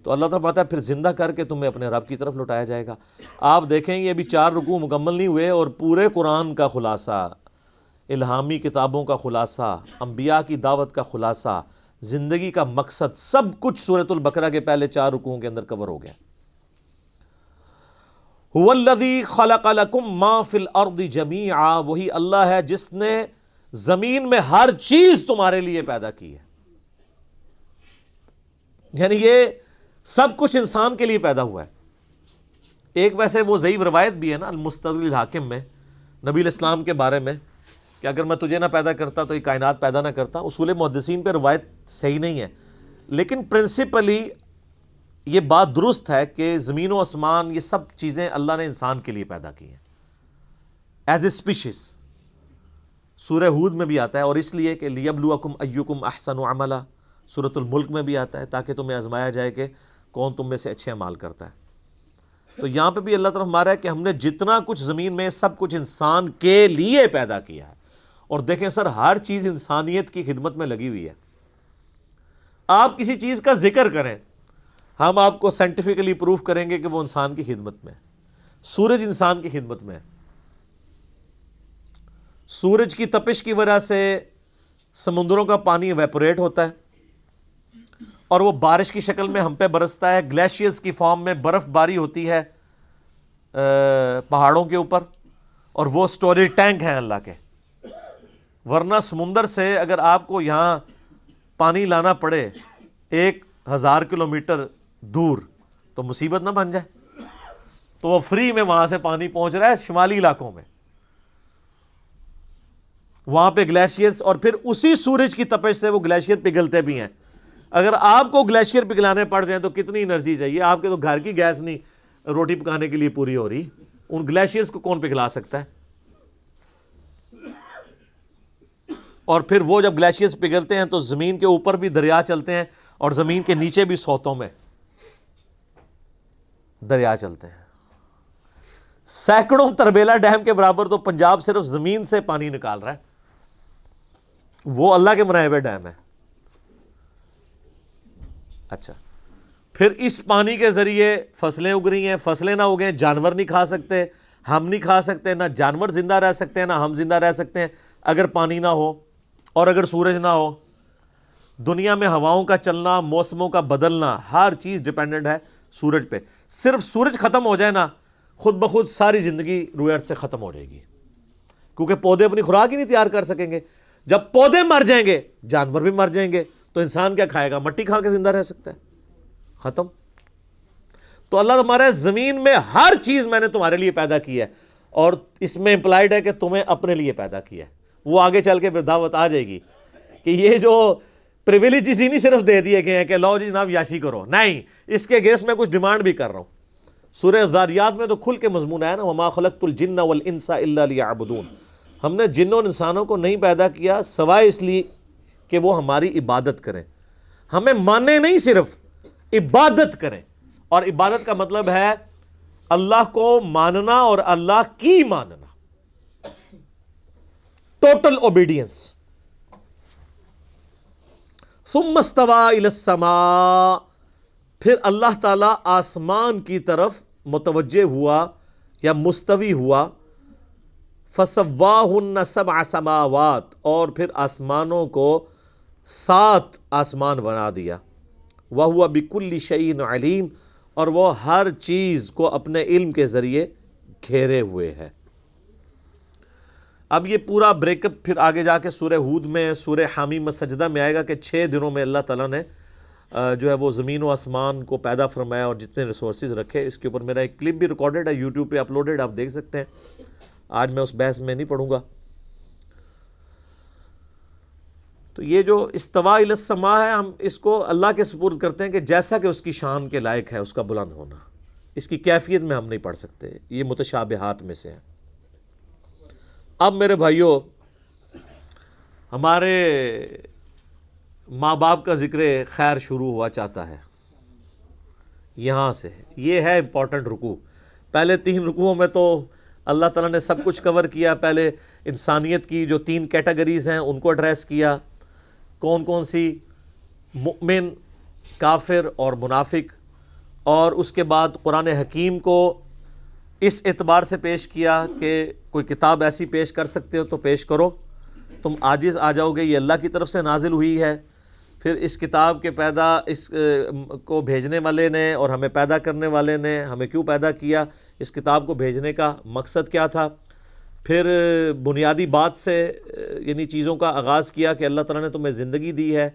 تو اللہ تعالیٰ بتا ہے پھر زندہ کر کے تمہیں اپنے رب کی طرف لوٹایا جائے گا۔ آپ دیکھیں یہ ابھی 4 رکوع مکمل نہیں ہوئے اور پورے قرآن کا خلاصہ، الہامی کتابوں کا خلاصہ، انبیاء کی دعوت کا خلاصہ، زندگی کا مقصد، سب کچھ سورۃ البقرہ کے پہلے 4 رکوعوں کے اندر کور ہو گیا۔ هو الذی خلق لکم ما فی الارض جمیعا، وہی اللہ ہے جس نے زمین میں ہر چیز تمہارے لیے پیدا کی ہے، یعنی یہ سب کچھ انسان کے لیے پیدا ہوا ہے۔ ایک ویسے وہ ضعیف روایت بھی ہے نا المستدرک الحاکم میں نبی الاسلام کے بارے میں کہ اگر میں تجھے نہ پیدا کرتا تو یہ کائنات پیدا نہ کرتا۔ اصول محدثین پہ روایت صحیح نہیں ہے، لیکن پرنسپلی یہ بات درست ہے کہ زمین و آسمان یہ سب چیزیں اللہ نے انسان کے لیے پیدا کی ہیں ایز اے اسپیشیز۔ سورہ ہود میں بھی آتا ہے، اور اس لیے کہ لیبلوکم ایکم احسن عملا، سورۃ الملک میں بھی آتا ہے تاکہ تمہیں آزمایا جائے کہ کون تم میں سے اچھے اعمال کرتا ہے۔ تو یہاں پہ بھی اللہ تعالیٰ ہمارا ہے کہ ہم نے جتنا کچھ زمین میں سب کچھ انسان کے لیے پیدا کیا ہے، اور دیکھیں سر ہر چیز انسانیت کی خدمت میں لگی ہوئی ہے۔ آپ کسی چیز کا ذکر کریں، ہم آپ کو سائنٹیفکلی پروف کریں گے کہ وہ انسان کی خدمت میں ہے۔ سورج انسان کی خدمت میں ہے، سورج کی تپش کی وجہ سے سمندروں کا پانی ایویپوریٹ ہوتا ہے اور وہ بارش کی شکل میں ہم پہ برستا ہے، گلیشیئرز کی فارم میں برف باری ہوتی ہے پہاڑوں کے اوپر، اور وہ سٹوریج ٹینک ہیں اللہ کے۔ ورنہ سمندر سے اگر آپ کو یہاں پانی لانا پڑے 1000 کلومیٹر دور تو مصیبت نہ بن جائے۔ تو وہ فری میں وہاں سے پانی پہنچ رہا ہے شمالی علاقوں میں، وہاں پہ گلیشیئرز، اور پھر اسی سورج کی تپش سے وہ گلیشیئر پگھلتے بھی ہیں۔ اگر آپ کو گلیشیئر پگھلانے پڑ جائیں تو کتنی انرجی چاہیے؟ آپ کے تو گھر کی گیس نہیں روٹی پکانے کے لیے پوری ہو رہی، ان گلیشیئرز کو کون پگھلا سکتا ہے؟ اور پھر وہ جب گلیشیئرز پگھلتے ہیں تو زمین کے اوپر بھی دریا چلتے ہیں اور زمین کے نیچے بھی سوتوں میں دریا چلتے ہیں۔ سینکڑوں تربیلا ڈیم کے برابر تو پنجاب صرف زمین سے پانی نکال رہا ہے، وہ اللہ کے بنائے ہوئے ڈیم ہے۔ اچھا، پھر اس پانی کے ذریعے فصلیں اگ رہی ہیں، فصلیں نہ اگیں جانور نہیں کھا سکتے، ہم نہیں کھا سکتے، نہ جانور زندہ رہ سکتے ہیں نہ ہم زندہ رہ سکتے ہیں اگر پانی نہ ہو اور اگر سورج نہ ہو۔ دنیا میں ہواؤں کا چلنا، موسموں کا بدلنا، ہر چیز ڈیپینڈنٹ ہے سورج پہ۔ صرف سورج ختم ہو جائے نا، خود بخود ساری زندگی روئے ارض سے ختم ہو جائے گی، کیونکہ پودے اپنی خوراک ہی نہیں تیار کر سکیں گے۔ جب پودے مر جائیں گے جانور بھی مر جائیں گے، تو انسان کیا کھائے گا؟ مٹی کھا کے زندہ رہ سکتا ہے؟ ختم۔ تو اللہ تمہارے زمین میں ہر چیز میں نے تمہارے لیے پیدا کی ہے، اور اس میں امپلائڈ ہے کہ تمہیں اپنے لیے پیدا کیا ہے۔ وہ آگے چل کے پھر دعوت آ جائے گی کہ یہ جو پریویلیجز ہی نہیں صرف دے دیے گئے ہیں کہ لو جی جناب یاشی کرو، نہیں، اس کے گیس میں کچھ ڈیمانڈ بھی کر رہا ہوں۔ سورہ ذاریات میں تو کھل کے مضمون ہے نا، وما خلقت الجن والانس الا لیعبدون۔ ہم نے جنوں اور انسانوں کو نہیں پیدا کیا سوائے اس لیے کہ وہ ہماری عبادت کریں، ہمیں مانیں نہیں، صرف عبادت کریں۔ اور عبادت کا مطلب ہے اللہ کو ماننا اور اللہ کی ماننا، ٹوٹل اوبیڈینس۔ ثم استوى الى السماء، پھر اللہ تعالیٰ آسمان کی طرف متوجہ ہوا یا مستوی ہوا، فسواہن 7 سماوات، اور پھر آسمانوں کو 7 آسمان بنا دیا، وَهُوَ بِكُلِّ شَيْءٍ عَلِيمٌ، اور وہ ہر چیز کو اپنے علم کے ذریعے گھیرے ہوئے ہے۔ اب یہ پورا بریک اپ پھر آگے جا کے سورہ ہود میں، سورہ حامیم السجدہ میں آئے گا کہ 6 دنوں میں اللہ تعالیٰ نے جو ہے وہ زمین و آسمان کو پیدا فرمایا اور جتنے ریسورسز رکھے۔ اس کے اوپر میرا ایک کلپ بھی ریکارڈڈ ہے، یوٹیوب پہ اپلوڈڈ، آپ دیکھ سکتے ہیں۔ آج میں اس بحث میں نہیں پڑھوں گا۔ تو یہ جو استوا الی السماء ہے، ہم اس کو اللہ کے سپرد کرتے ہیں کہ جیسا کہ اس کی شان کے لائق ہے، اس کا بلند ہونا، اس کی کیفیت میں ہم نہیں پڑھ سکتے، یہ متشابہات میں سے ہے۔ اب میرے بھائیوں، ہمارے ماں باپ کا ذکر خیر شروع ہوا چاہتا ہے یہاں سے۔ یہ ہے امپورٹنٹ رکوع۔ پہلے 3 رکوعوں میں تو اللہ تعالیٰ نے سب کچھ کور کیا۔ پہلے انسانیت کی جو 3 کیٹیگریز ہیں ان کو ایڈریس کیا، کون کون سی؟ مؤمن، کافر اور منافق۔ اور اس کے بعد قرآن حکیم کو اس اعتبار سے پیش کیا کہ کوئی کتاب ایسی پیش کر سکتے ہو تو پیش کرو، تم عاجز آ جاؤ گے، یہ اللہ کی طرف سے نازل ہوئی ہے۔ پھر اس کتاب کے اس کو بھیجنے والے نے اور ہمیں پیدا کرنے والے نے ہمیں کیوں پیدا کیا، اس کتاب کو بھیجنے کا مقصد کیا تھا۔ پھر بنیادی بات سے یعنی چیزوں کا آغاز کیا کہ اللہ تعالیٰ نے تمہیں زندگی دی ہے،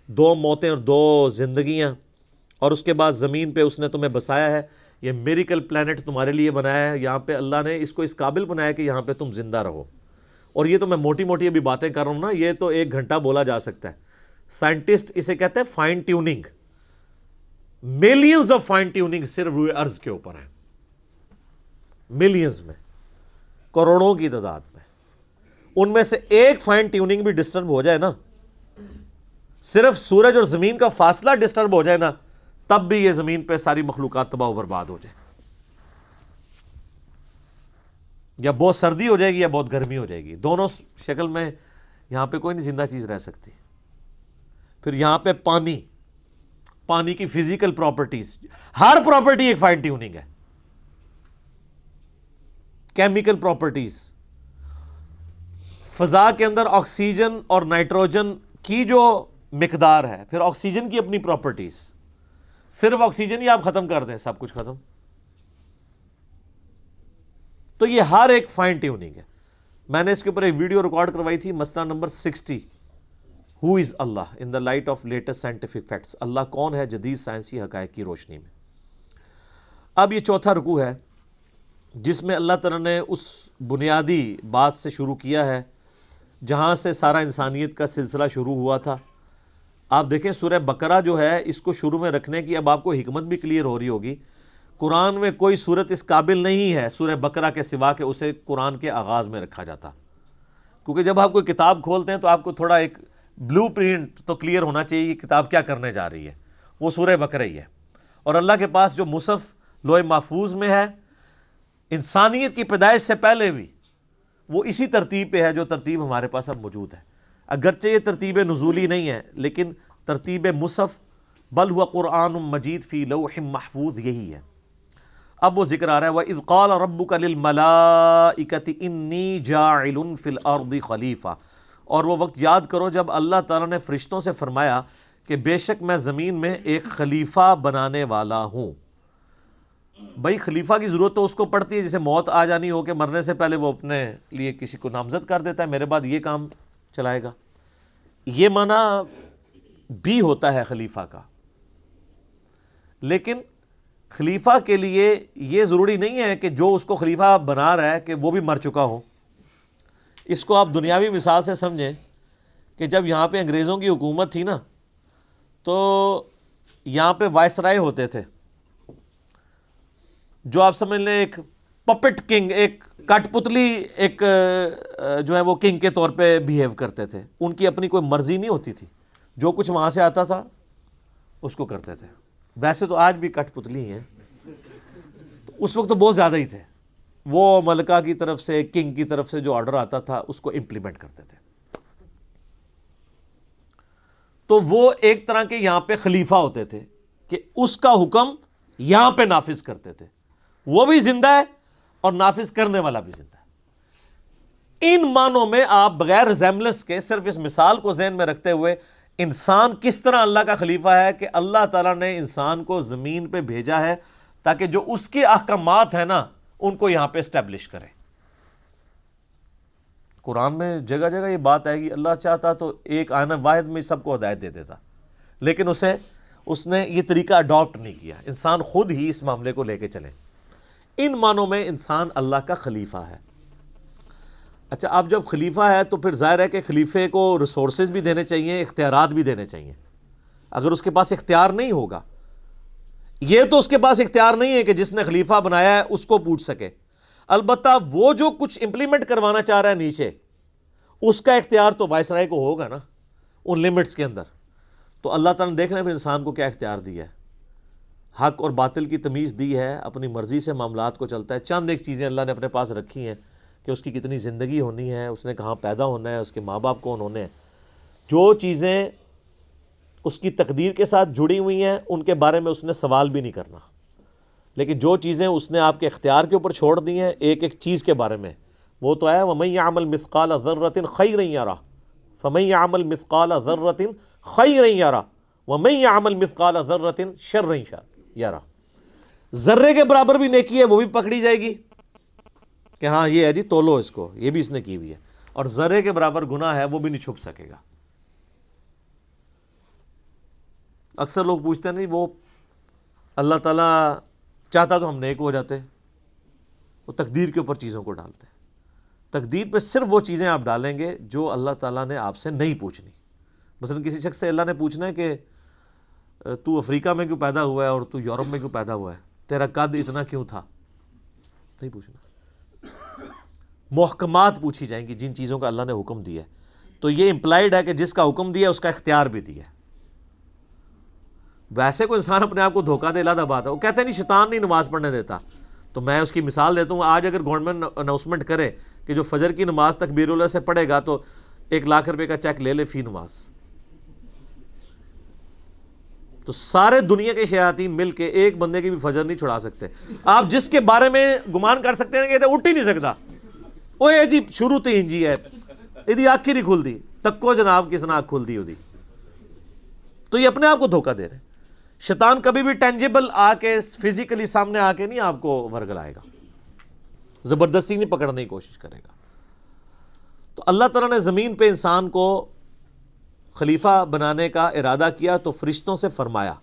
2 موتیں اور 2 زندگیاں، اور اس کے بعد زمین پہ اس نے تمہیں بسایا ہے، یہ میریکل پلانٹ تمہارے لیے بنایا ہے، یہاں پہ اللہ نے اس کو اس قابل بنایا کہ یہاں پہ تم زندہ رہو۔ اور یہ تو میں موٹی موٹی ابھی باتیں کر رہا ہوں نا، یہ تو 1 گھنٹہ بولا جا سکتا ہے۔ سائنٹسٹ اسے کہتے ہیں fine tuning, millions of fine tuning صرف روئے ارض کے اوپر ہیں، ملینز میں، کروڑوں کی تعداد میں۔ ان میں سے ایک فائن ٹیوننگ بھی ڈسٹرب ہو جائے نا، صرف سورج اور زمین کا فاصلہ ڈسٹرب ہو جائے نا، تب بھی یہ زمین پہ ساری مخلوقات تباہ و برباد ہو جائے، یا بہت سردی ہو جائے گی یا بہت گرمی ہو جائے گی، دونوں شکل میں یہاں پہ کوئی نہیں زندہ چیز رہ سکتی۔ پھر یہاں پہ پانی کی فزیکل پراپرٹیز، ہر پراپرٹی ایک فائن ٹیوننگ ہے، کیمیکل پراپرٹیز، فضا کے اندر آکسیجن اور نائٹروجن کی جو مقدار ہے، پھر آکسیجن کی اپنی پراپرٹیز، صرف آکسیجن ہی آپ ختم کر دیں سب کچھ ختم۔ تو یہ ہر ایک فائن ٹیوننگ ہے۔ میں نے اس کے اوپر ایک ویڈیو ریکارڈ کروائی تھی، مسئلہ نمبر 60، ہو از اللہ in the light of latest scientific facts, اللہ کون ہے جدید سائنسی حقائق کی روشنی میں۔ اب یہ چوتھا رکوع ہے جس میں اللہ تعالیٰ نے اس بنیادی بات سے شروع کیا ہے جہاں سے سارا انسانیت کا سلسلہ شروع ہوا تھا۔ آپ دیکھیں سورہ بقرہ جو ہے، اس کو شروع میں رکھنے کی اب آپ کو حکمت بھی کلیئر ہو رہی ہوگی۔ قرآن میں کوئی صورت اس قابل نہیں ہے سورہ بقرہ کے سوا کہ اسے قرآن کے آغاز میں رکھا جاتا، کیونکہ جب آپ کوئی کتاب کھولتے ہیں تو آپ کو تھوڑا ایک بلو پرنٹ تو کلیئر ہونا چاہیے یہ کتاب کیا کرنے جا رہی ہے، وہ سورہ بقرہ ہی ہے۔ اور اللہ کے پاس جو مصحف لوح محفوظ میں ہے، انسانیت کی پیدائش سے پہلے بھی وہ اسی ترتیب پہ ہے جو ترتیب ہمارے پاس اب موجود ہے، اگرچہ یہ ترتیب نزولی نہیں ہے لیکن ترتیب مصحف بل ہوا قرآن مجید فی لوح محفوظ یہی ہے۔ اب وہ ذکر آ رہا ہے وَإِذْ قَالَ رَبُّكَ لِلْمَلَائِكَةِ إِنِّي جَاعِلٌ فِي الْأَرْضِ خَلِيفَةً، اور وہ وقت یاد کرو جب اللہ تعالیٰ نے فرشتوں سے فرمایا کہ بے شک میں زمین میں ایک خلیفہ بنانے والا ہوں۔ بھائی خلیفہ کی ضرورت تو اس کو پڑتی ہے جسے موت آ جانی ہو، کہ مرنے سے پہلے وہ اپنے لیے کسی کو نامزد کر دیتا ہے، میرے بعد یہ کام چلائے گا، یہ معنی بھی ہوتا ہے خلیفہ کا۔ لیکن خلیفہ کے لیے یہ ضروری نہیں ہے کہ جو اس کو خلیفہ بنا رہا ہے کہ وہ بھی مر چکا ہو۔ اس کو آپ دنیاوی مثال سے سمجھیں کہ جب یہاں پہ انگریزوں کی حکومت تھی نا، تو یہاں پہ وائسرائے ہوتے تھے جو آپ سمجھ لیں ایک پپٹ کنگ، ایک کٹ پتلی ایک جو ہے وہ کنگ کے طور پہ بیہیو کرتے تھے، ان کی اپنی کوئی مرضی نہیں ہوتی تھی، جو کچھ وہاں سے آتا تھا اس کو کرتے تھے۔ ویسے تو آج بھی کٹ پتلی ہیں، تو اس وقت تو بہت زیادہ ہی تھے، وہ ملکہ کی طرف سے کنگ کی طرف سے جو آرڈر آتا تھا اس کو امپلیمنٹ کرتے تھے۔ تو وہ ایک طرح کے یہاں پہ خلیفہ ہوتے تھے کہ اس کا حکم یہاں پہ نافذ کرتے تھے، وہ بھی زندہ ہے اور نافذ کرنے والا بھی زندہ ہے۔ ان معنوں میں آپ بغیر ریزیمبلنس کے صرف اس مثال کو ذہن میں رکھتے ہوئے انسان کس طرح اللہ کا خلیفہ ہے کہ اللہ تعالیٰ نے انسان کو زمین پہ بھیجا ہے تاکہ جو اس کے احکامات ہیں نا ان کو یہاں پہ اسٹیبلش کرے۔ قرآن میں جگہ جگہ یہ بات آئے گی، اللہ چاہتا تو ایک آیت واحد میں سب کو ہدایت دے دیتا، لیکن اس نے یہ طریقہ اڈاپٹ نہیں کیا، انسان خود ہی اس معاملے کو لے کے چلے۔ ان معنوں میں انسان اللہ کا خلیفہ ہے۔ اچھا، اب جب خلیفہ ہے تو پھر ظاہر ہے کہ خلیفے کو ریسورسز بھی دینے چاہیے، اختیارات بھی دینے چاہیے۔ اگر اس کے پاس اختیار نہیں ہوگا، یہ تو اس کے پاس اختیار نہیں ہے کہ جس نے خلیفہ بنایا ہے اس کو پوچھ سکے، البتہ وہ جو کچھ امپلیمنٹ کروانا چاہ رہا ہے نیچے، اس کا اختیار تو وائسرائے کو ہوگا نا ان لمٹس کے اندر۔ تو اللہ تعالیٰ نے دیکھنا ہے انسان کو کیا اختیار دیا ہے، حق اور باطل کی تمیز دی ہے، اپنی مرضی سے معاملات کو چلتا ہے۔ چند ایک چیزیں اللہ نے اپنے پاس رکھی ہیں کہ اس کی کتنی زندگی ہونی ہے، اس نے کہاں پیدا ہونا ہے، اس کے ماں باپ کون ہونے ہیں، جو چیزیں اس کی تقدیر کے ساتھ جڑی ہوئی ہیں ان کے بارے میں اس نے سوال بھی نہیں کرنا۔ لیکن جو چیزیں اس نے آپ کے اختیار کے اوپر چھوڑ دی ہیں ایک ایک چیز کے بارے میں، وہ تو ہے وَمَن يَعْمَلْ مِثْقَالَ ذَرَّةٍ خَيْرًا يَرَهُ فَمَن يَعْمَلْ مِثْقَالَ ذَرَّةٍ خَيْرًا يَرَهُ وَمَن يَعْمَلْ مِثْقَالَ ذَرَّةٍ شَرًّا يَرَهُ۔ ذرے کے برابر بھی نیکی ہے وہ بھی پکڑی جائے گی کہ ہاں یہ ہے جی تولو اس کو، یہ بھی اس نے کی ہوئی ہے، اور ذرے کے برابر گناہ ہے وہ بھی نہیں چھپ سکے گا۔ اکثر لوگ پوچھتے ہیں نہیں وہ اللہ تعالیٰ چاہتا تو ہم نیک ہو جاتے، وہ تقدیر کے اوپر چیزوں کو ڈالتے ہیں۔ تقدیر پہ صرف وہ چیزیں آپ ڈالیں گے جو اللہ تعالیٰ نے آپ سے نہیں پوچھنی۔ مثلا کسی شخص سے اللہ نے پوچھنا ہے کہ تو افریقہ میں کیوں پیدا ہوا ہے اور تو یورپ میں کیوں پیدا ہوا ہے، تیرا قد اتنا کیوں تھا، نہیں پوچھنا۔ محکمات پوچھی جائیں گی جن چیزوں کا اللہ نے حکم دیا ہے، تو یہ امپلائڈ ہے کہ جس کا حکم دیا اس کا اختیار بھی دیا ہے۔ ویسے کوئی انسان اپنے آپ کو دھوکہ دے علیحدہ بات ہے، وہ کہتے ہیں نہیں شیطان نہیں نماز پڑھنے دیتا، تو میں اس کی مثال دیتا ہوں۔ آج اگر گورنمنٹ اناؤنسمنٹ کرے کہ جو فجر کی نماز تکبیر اللہ سے پڑھے گا تو 1,00,000 روپے کا چیک لے لے فی نماز، تو سارے دنیا کے شیاطین مل کے ایک بندے کی بھی فجر نہیں چھڑا سکتے۔ آپ جس کے بارے میں گمان کر سکتے ہیں کہ اٹھ ہی نہیں سکتا، وہ یہ جی شروع تو انجی ہے یہ آنکھ ہی نہیں کھل دی، تکو جناب کس نے آنکھ کھل دی ہوتی، تو یہ اپنے آپ کو دھوکہ دے رہے ہیں۔ شیطان کبھی بھی ٹینجیبل آ کے فزیکلی سامنے آ کے نہیں آپ کو ورگلائے گا، زبردستی نہیں پکڑنے کی کوشش کرے گا۔ تو اللہ تعالیٰ نے زمین پہ انسان کو خلیفہ بنانے کا ارادہ کیا تو فرشتوں سے فرمایا،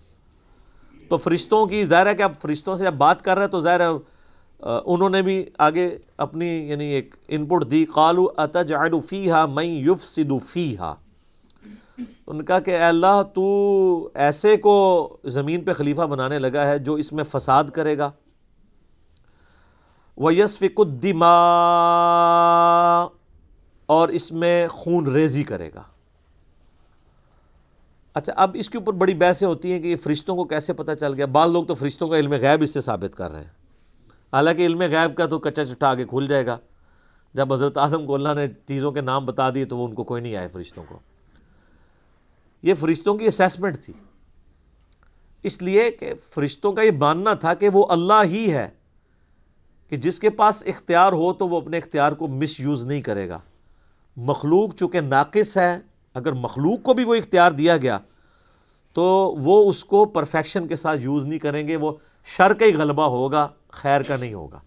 تو فرشتوں کی ظاہر ہے کہ اب فرشتوں سے جب بات کر رہے ہیں تو ظاہر ہے انہوں نے بھی آگے اپنی یعنی ایک ان پٹ دی، قالوا اتجعل فیہا من یفسد فیہا، ان کا کہ اے اللہ تو ایسے کو زمین پہ خلیفہ بنانے لگا ہے جو اس میں فساد کرے گا، وَيَسْفِكُ الدِّمَاء، اور اس میں خون ریزی کرے گا۔ اچھا اب اس کے اوپر بڑی بحثیں ہوتی ہیں کہ یہ فرشتوں کو کیسے پتہ چل گیا۔ بعض لوگ تو فرشتوں کا علم غیب اس سے ثابت کر رہے ہیں، حالانکہ علم غیب کا تو کچا چٹا آگے کھل جائے گا۔ جب حضرت آدم کو اللہ نے چیزوں کے نام بتا دیے تو وہ ان کو کوئی نہیں آئے فرشتوں کو۔ یہ فرشتوں کی اسیسمنٹ تھی، اس لیے کہ فرشتوں کا یہ ماننا تھا کہ وہ اللہ ہی ہے، کہ جس کے پاس اختیار ہو تو وہ اپنے اختیار کو مس یوز نہیں کرے گا۔ مخلوق چونکہ ناقص ہے، اگر مخلوق کو بھی وہ اختیار دیا گیا تو وہ اس کو پرفیکشن کے ساتھ یوز نہیں کریں گے، وہ شر کا ہی غلبہ ہوگا، خیر کا نہیں ہوگا۔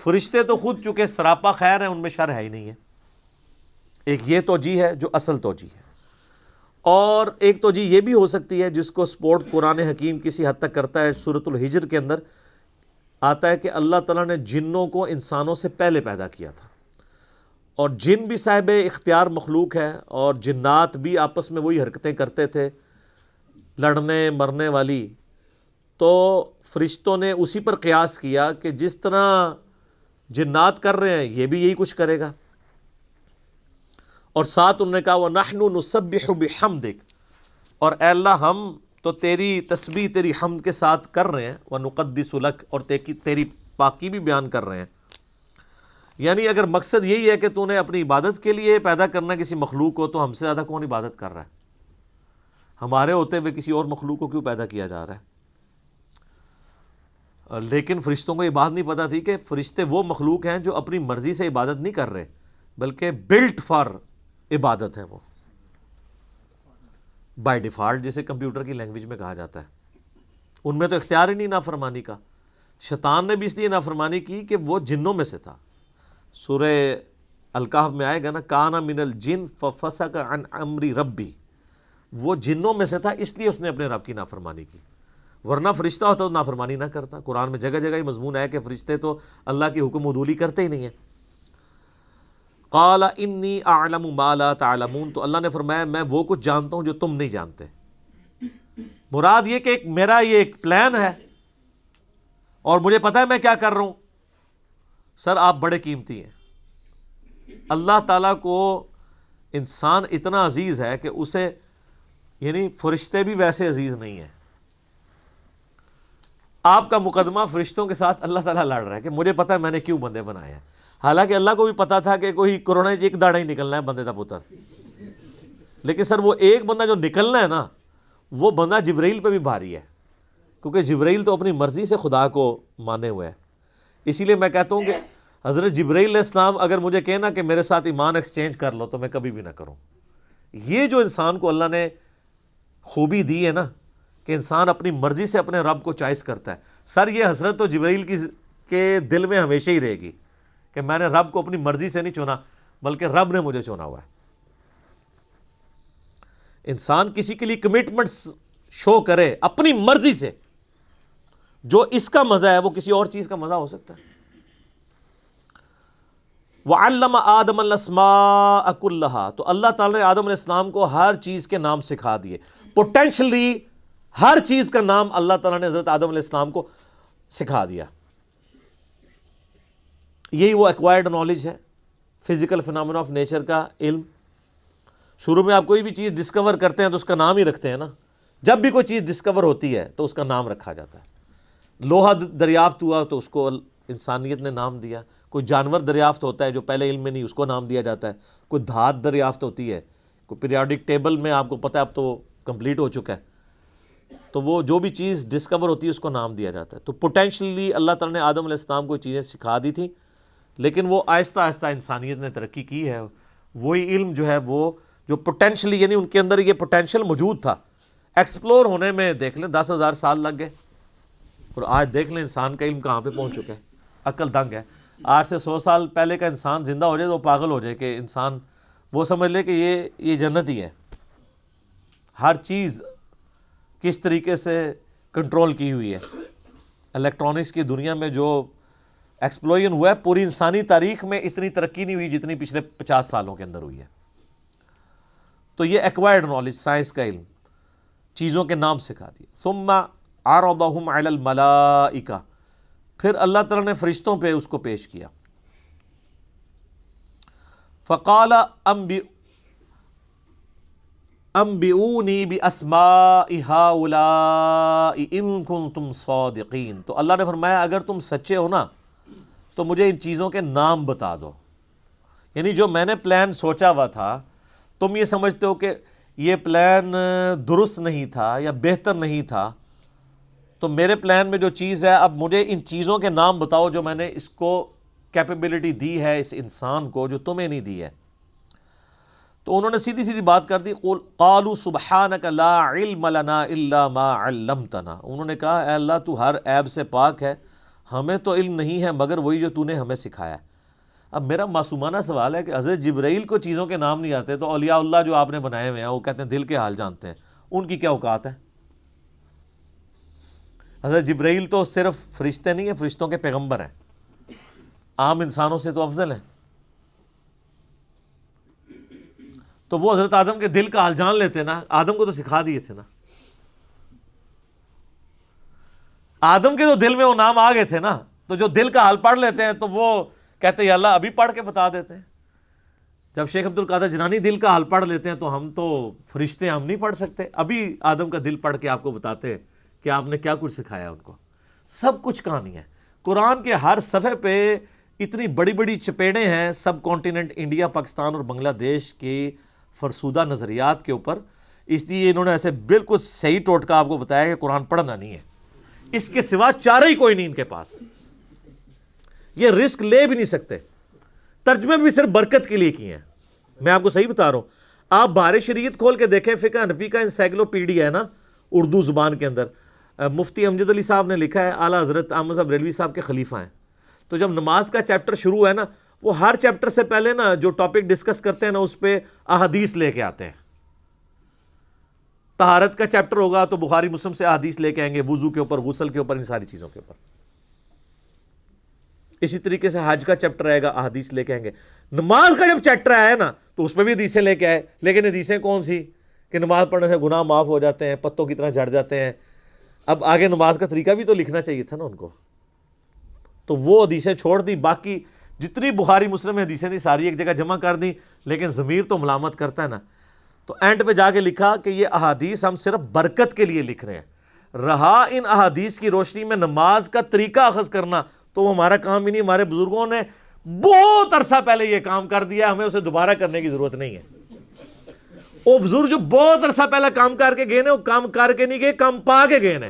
فرشتے تو خود چونکہ سراپا خیر ہیں، ان میں شر ہے ہی نہیں ہے۔ ایک یہ توجیہ ہے جو اصل توجیہ ہے، اور ایک توجیہ یہ بھی ہو سکتی ہے جس کو سپورٹ قرآن حکیم کسی حد تک کرتا ہے۔ سورۃ الحجر کے اندر آتا ہے کہ اللہ تعالیٰ نے جنوں کو انسانوں سے پہلے پیدا کیا تھا، اور جن بھی صاحب اختیار مخلوق ہے، اور جنات بھی آپس میں وہی حرکتیں کرتے تھے لڑنے مرنے والی، تو فرشتوں نے اسی پر قیاس کیا کہ جس طرح جنات کر رہے ہیں یہ بھی یہی کچھ کرے گا، اور ساتھ انہوں نے کہا وَنَحْنُ نُسَبِّحُ بِحَمْدِكَ، اور اے اللہ ہم تو تیری تسبیح تیری حمد کے ساتھ کر رہے ہیں، وَنُقَدِّسُ لَكَ، اور تیری پاکی بھی بیان کر رہے ہیں۔ یعنی اگر مقصد یہی ہے کہ تو نے اپنی عبادت کے لیے پیدا کرنا کسی مخلوق کو، تو ہم سے زیادہ کون عبادت کر رہا ہے؟ ہمارے ہوتے ہوئے کسی اور مخلوق کو کیوں پیدا کیا جا رہا ہے؟ لیکن فرشتوں کو یہ بات نہیں پتہ تھی کہ فرشتے وہ مخلوق ہیں جو اپنی مرضی سے عبادت نہیں کر رہے، بلکہ بلٹ فار عبادت ہے، وہ بائی ڈیفالٹ جسے کمپیوٹر کی لینگویج میں کہا جاتا ہے۔ ان میں تو اختیار ہی نہیں نافرمانی کا۔ شیطان نے بھی اس لیے نافرمانی کی کہ وہ جنوں میں سے تھا۔ سورہ الکہف میں آئے گا نا، کان من الجن ففسق عن امر ربی، وہ جنوں میں سے تھا اس لیے اس نے اپنے رب کی نافرمانی کی، ورنہ فرشتہ ہوتا تو نافرمانی نہ کرتا۔ قرآن میں جگہ جگہ یہ مضمون ہے کہ فرشتے تو اللہ کی حکم عدولی کرتے ہی نہیں ہیں۔ قال انی اعلم ما لا تعلمون، تو اللہ نے فرمایا میں وہ کچھ جانتا ہوں جو تم نہیں جانتے۔ مراد یہ کہ میرا یہ ایک پلان ہے اور مجھے پتا ہے میں کیا کر رہا ہوں۔ سر آپ بڑے قیمتی ہیں، اللہ تعالیٰ کو انسان اتنا عزیز ہے کہ اسے یعنی فرشتے بھی ویسے عزیز نہیں ہیں۔ آپ کا مقدمہ فرشتوں کے ساتھ اللہ تعالیٰ لڑ رہا ہے کہ مجھے پتا ہے میں نے کیوں بندے بنائے ہیں، حالانکہ اللہ کو بھی پتا تھا کہ کوئی کورونا ایک داڑا ہی نکلنا ہے بندے کا پتر، لیکن سر وہ ایک بندہ جو نکلنا ہے نا، وہ بندہ جبرائیل پہ بھی بھاری ہے، کیونکہ جبرائیل تو اپنی مرضی سے خدا کو مانے ہوئے ہے. اسی لیے میں کہتا ہوں کہ حضرت جبرائیل علیہ السلام اگر مجھے کہنا کہ میرے ساتھ ایمان ایکسچینج کر لو تو میں کبھی بھی نہ کروں. یہ جو انسان کو اللہ نے خوبی دی ہے نا کہ انسان اپنی مرضی سے اپنے رب کو چوائس کرتا ہے. سر یہ حسرت تو جبرائیل کے دل میں ہمیشہ ہی رہے گی کہ میں نے رب کو اپنی مرضی سے نہیں چنا بلکہ رب نے مجھے چنا ہوا ہے. انسان کسی کے لیے کمٹمنٹ شو کرے اپنی مرضی سے، جو اس کا مزہ ہے وہ کسی اور چیز کا مزہ ہو سکتا ہے. وَعَلَّمَ آدَمَ الْأَسْمَاءَ كُلَّهَا، تو اللہ تعالیٰ نے آدم علیہ السلام کو ہر چیز کے نام سکھا دیے. پوٹینشلی ہر چیز کا نام اللہ تعالیٰ نے حضرت آدم علیہ السلام کو سکھا دیا. یہی وہ ایکوائرڈ نالج ہے، فزیکل فینامنا آف نیچر کا علم. شروع میں آپ کوئی بھی چیز ڈسکور کرتے ہیں تو اس کا نام ہی رکھتے ہیں نا. جب بھی کوئی چیز ڈسکور ہوتی ہے تو اس کا نام رکھا جاتا ہے. لوہا دریافت ہوا تو اس کو انسانیت نے نام دیا. کوئی جانور دریافت ہوتا ہے جو پہلے علم میں نہیں، اس کو نام دیا جاتا ہے. کوئی دھات دریافت ہوتی ہے، کوئی پیریوڈک ٹیبل میں آپ کو پتہ ہے اب تو کمپلیٹ ہو چکا ہے، تو وہ جو بھی چیز ڈسکور ہوتی ہے اس کو نام دیا جاتا ہے. تو پوٹینشلی اللہ تعالیٰ نے آدم علیہ السلام کو چیزیں سکھا دی تھیں، لیکن وہ آہستہ آہستہ انسانیت نے ترقی کی ہے. وہی علم جو ہے وہ جو پوٹینشلی، یعنی ان کے اندر یہ پوٹینشل موجود تھا، ایکسپلور ہونے میں دیکھ لیں 10,000 سال لگ گئے. اور آج دیکھ لیں انسان کا علم کہاں پہ پہنچ چکا ہے. عقل دنگ ہے. آج سے 100 سال پہلے کا انسان زندہ ہو جائے تو وہ پاگل ہو جائے کہ انسان وہ سمجھ لے کہ یہ جنت ہی ہے. ہر چیز کس طریقے سے کنٹرول کی ہوئی ہے. الیکٹرانکس کی دنیا میں جو ایکسپلوژن ہوا ہے، پوری انسانی تاریخ میں اتنی ترقی نہیں ہوئی جتنی پچھلے 50 سالوں کے اندر ہوئی ہے. تو یہ ایکوائرڈ نالج، سائنس کا علم، چیزوں کے نام سکھا دیے. ثم عرضهم علی الملائکہ، پھر اللہ تعالیٰ نے فرشتوں پہ اس کو پیش کیا. فقال انبئونی باسماء هؤلاء ان کنتم صادقین. تو اللہ نے فرمایا اگر تم سچے ہو نا تو مجھے ان چیزوں کے نام بتا دو. یعنی جو میں نے پلان سوچا ہوا تھا، تم یہ سمجھتے ہو کہ یہ پلان درست نہیں تھا یا بہتر نہیں تھا، تو میرے پلان میں جو چیز ہے اب مجھے ان چیزوں کے نام بتاؤ جو میں نے اس کو کیپیبلٹی دی ہے اس انسان کو جو تمہیں نہیں دی ہے. تو انہوں نے سیدھی سیدھی بات کر دی. قالوا سبحانک لا علم لنا الا ما علمتنا. انہوں نے کہا اے اللہ تو ہر عیب سے پاک ہے، ہمیں تو علم نہیں ہے مگر وہی جو تو نے ہمیں سکھایا. اب میرا معصومانہ سوال ہے کہ حضرت جبرائیل کو چیزوں کے نام نہیں آتے تو اولیاء اللہ جو آپ نے بنائے ہوئے ہیں وہ کہتے ہیں دل کے حال جانتے ہیں، ان کی کیا اوقات ہے؟ حضرت جبرائیل تو صرف فرشتے نہیں ہیں، فرشتوں کے پیغمبر ہیں، عام انسانوں سے تو افضل ہیں. تو وہ حضرت آدم کے دل کا حال جان لیتے نا. آدم کو تو سکھا دیے تھے نا. آدم کے تو دل میں وہ نام آ گئے تھے نا، تو جو دل کا حال پڑھ لیتے ہیں تو وہ کہتے ہیں یا اللہ ابھی پڑھ کے بتا دیتے ہیں. جب شیخ عبد القادر جنانی دل کا حال پڑھ لیتے ہیں تو ہم تو فرشتے ہم نہیں پڑھ سکتے. ابھی آدم کا دل پڑھ کے آپ کو بتاتے ہیں کہ آپ نے کیا کچھ سکھایا ان کو. سب کچھ کہانی ہے. قرآن کے ہر صفحے پہ اتنی بڑی بڑی چپیڑیں ہیں سب کانٹیننٹ انڈیا، پاکستان اور بنگلہ دیش کی فرسودہ نظریات کے اوپر. اس لیے انہوں نے ایسے بالکل صحیح ٹوٹکا آپ کو بتایا کہ قرآن پڑھنا نہیں ہے، اس کے سوا چارہ ہی کوئی نہیں ان کے پاس. یہ رسک لے بھی نہیں سکتے. ترجمے بھی صرف برکت کے لیے کیے ہیں. میں آپ کو صحیح بتا رہا ہوں. آپ بہار شریعت کھول کے دیکھیں، فقہ حنفی کا انسائکلوپیڈیا ہے نا اردو زبان کے اندر، مفتی امجد علی صاحب نے لکھا ہے، اعلیٰ حضرت احمد صاحب ریلوی صاحب کے خلیفہ ہیں. تو جب نماز کا چیپٹر شروع ہے نا، وہ ہر چیپٹر سے پہلے نا جو ٹاپک ڈسکس کرتے ہیں نا اس پہ احادیث لے کے آتے ہیں. طہارت کا چیپٹر ہوگا تو بخاری مسلم سے احادیث لے کے آئیں گے، وضو کے اوپر، غسل کے اوپر، ان ساری چیزوں کے اوپر. اسی طریقے سے حج کا چیپٹر آئے گا، احادیث لے کے آئیں گے. نماز کا جب چیپٹر آیا نا تو اس پہ بھی حدیثیں لے کے آئے، لیکن حدیثیں کون سی کہ نماز پڑھنے سے گناہ معاف ہو جاتے ہیں، پتوں کی طرح جھڑ جاتے ہیں. اب آگے نماز کا طریقہ بھی تو لکھنا چاہیے تھا نا ان کو. تو وہ حدیثیں چھوڑ دی، باقی جتنی بخاری مسلم میں حدیثیں تھیں ساری ایک جگہ جمع کر دیں، لیکن ضمیر تو ملامت کرتا ہے نا. تو اینڈ پہ جا کے لکھا کہ یہ احادیث ہم صرف برکت کے لیے لکھ رہے ہیں، رہا ان احادیث کی روشنی میں نماز کا طریقہ اخذ کرنا تو وہ ہمارا کام ہی نہیں. ہمارے بزرگوں نے بہت عرصہ پہلے یہ کام کر دیا، ہمیں اسے دوبارہ کرنے کی ضرورت نہیں ہے. وہ بزرگ جو بہت عرصہ پہلے کام کر کے گئے نا، وہ کام کر کے نہیں گئے، کام پا کے گئے نا.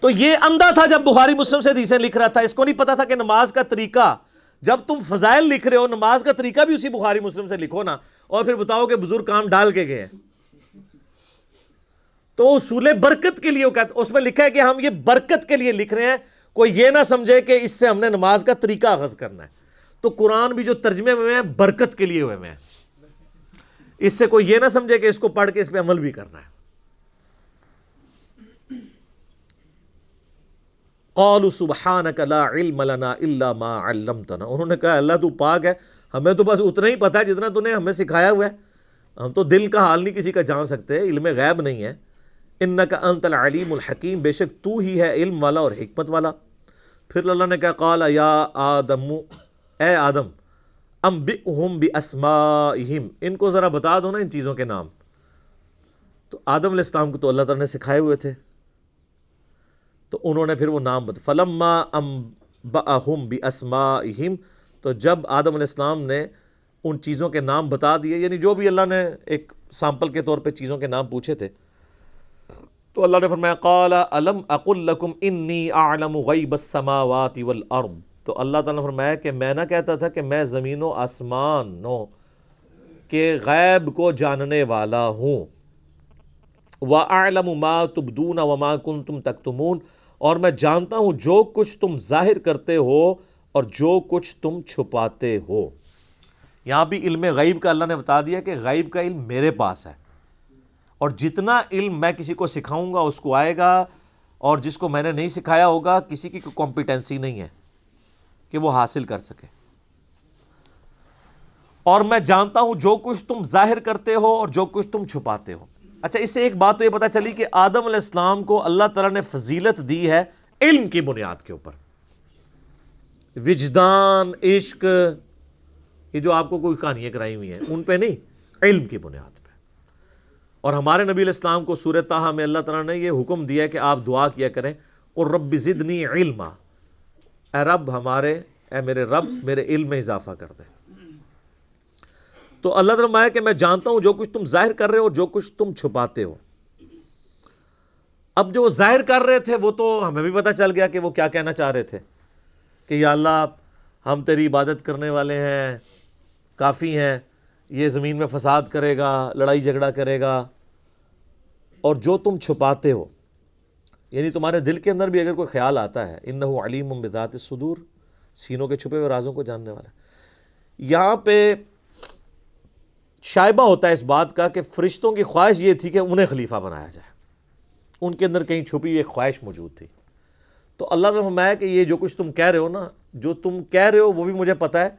تو یہ اندھا تھا جب بخاری مسلم سے حدیثیں لکھ رہا تھا، اس کو نہیں پتا تھا کہ نماز کا طریقہ، جب تم فضائل لکھ رہے ہو نماز کا طریقہ بھی اسی بخاری مسلم سے لکھو نا، اور پھر بتاؤ کہ بزرگ کام ڈال کے گئے ہیں۔ تو اصول برکت کے لیے وہ کہتے، اس میں لکھا ہے کہ ہم یہ برکت کے لیے لکھ رہے ہیں، کوئی یہ نہ سمجھے کہ اس سے ہم نے نماز کا طریقہ اخذ کرنا ہے۔ تو قرآن بھی جو ترجمے ہوئے ہیں برکت کے لیے ہوئے ہیں، اس سے کوئی یہ نہ سمجھے کہ اس کو پڑھ کے اس پہ عمل بھی کرنا ہے۔ قالوا سبحانک لا علم لنا الا ما علمتنا، انہوں نے کہا اللہ تو پاک ہے، ہمیں تو بس اتنا ہی پتا ہے جتنا تو نے ہمیں سکھایا ہوا ہے، ہم تو دل کا حال نہیں کسی کا جان سکتے، علم غیب نہیں ہے۔ انک انت العلیم الحکیم، بے شک تو ہی ہے علم والا اور حکمت والا۔ پھر اللہ نے کہا قال یا آدم، اے آدم، انبئہم باسمائہم، ان کو ذرا بتا دو نا ان چیزوں کے نام۔ تو آدم علیہ السلام کو تو اللہ تعالیٰ نے سکھائے ہوئے تھے، تو انہوں نے پھر وہ نام بتا، فلما انبأہم باسمائہم، تو جب آدم علیہ السلام نے ان چیزوں کے نام بتا دیے، یعنی جو بھی اللہ نے ایک سامپل کے طور پہ چیزوں کے نام پوچھے تھے، تو اللہ نے فرمایا قال الم اقل لکم انی اعلم غیب السماوات والارض، تو اللہ تعالیٰ نے فرمایا کہ میں نہ کہتا تھا کہ میں زمین و آسمانوں کے غیب کو جاننے والا ہوں، وَأَعْلَمُ مَا تُبْدُونَ وَمَا كُنْتُمْ تَكْتُمُونَ، اور میں جانتا ہوں جو کچھ تم ظاہر کرتے ہو اور جو کچھ تم چھپاتے ہو۔ یہاں بھی علم غیب کا اللہ نے بتا دیا کہ غیب کا علم میرے پاس ہے، اور جتنا علم میں کسی کو سکھاؤں گا اس کو آئے گا، اور جس کو میں نے نہیں سکھایا ہوگا کسی کی کوئی کمپیٹنسی نہیں ہے کہ وہ حاصل کر سکے۔ اور میں جانتا ہوں جو کچھ تم ظاہر کرتے ہو اور جو کچھ تم چھپاتے ہو۔ اچھا، اس سے ایک بات تو یہ پتہ چلی کہ آدم علیہ السلام کو اللہ تعالیٰ نے فضیلت دی ہے علم کی بنیاد کے اوپر، وجدان، عشق، یہ جو آپ کو کوئی کہانیاں کرائی ہوئی ہیں ان پہ نہیں، علم کی بنیاد پہ۔ اور ہمارے نبی علیہ السلام کو سورہ طٰہٰ میں اللہ تعالیٰ نے یہ حکم دیا کہ آپ دعا کیا کریں قل رب زدنی علما، اے رب ہمارے، اے میرے رب میرے علم میں اضافہ کر دے۔ تو اللہ تعالیٰ کہ میں جانتا ہوں جو کچھ تم ظاہر کر رہے ہو جو کچھ تم چھپاتے ہو۔ اب جو ظاہر کر رہے تھے وہ تو ہمیں بھی پتہ چل گیا کہ وہ کیا کہنا چاہ رہے تھے کہ یا اللہ ہم تیری عبادت کرنے والے ہیں، کافی ہیں، یہ زمین میں فساد کرے گا، لڑائی جھگڑا کرے گا۔ اور جو تم چھپاتے ہو، یعنی تمہارے دل کے اندر بھی اگر کوئی خیال آتا ہے، انہ علیم بذات الصدور، سینوں کے چھپے ہوئے رازوں کو جاننے والا۔ یہاں پہ شائبہ ہوتا ہے اس بات کا کہ فرشتوں کی خواہش یہ تھی کہ انہیں خلیفہ بنایا جائے، ان کے اندر کہیں چھپی ہوئی خواہش موجود تھی۔ تو اللہ نے فرمایا کہ یہ جو کچھ تم کہہ رہے ہو نا، جو تم کہہ رہے ہو وہ بھی مجھے پتہ ہے،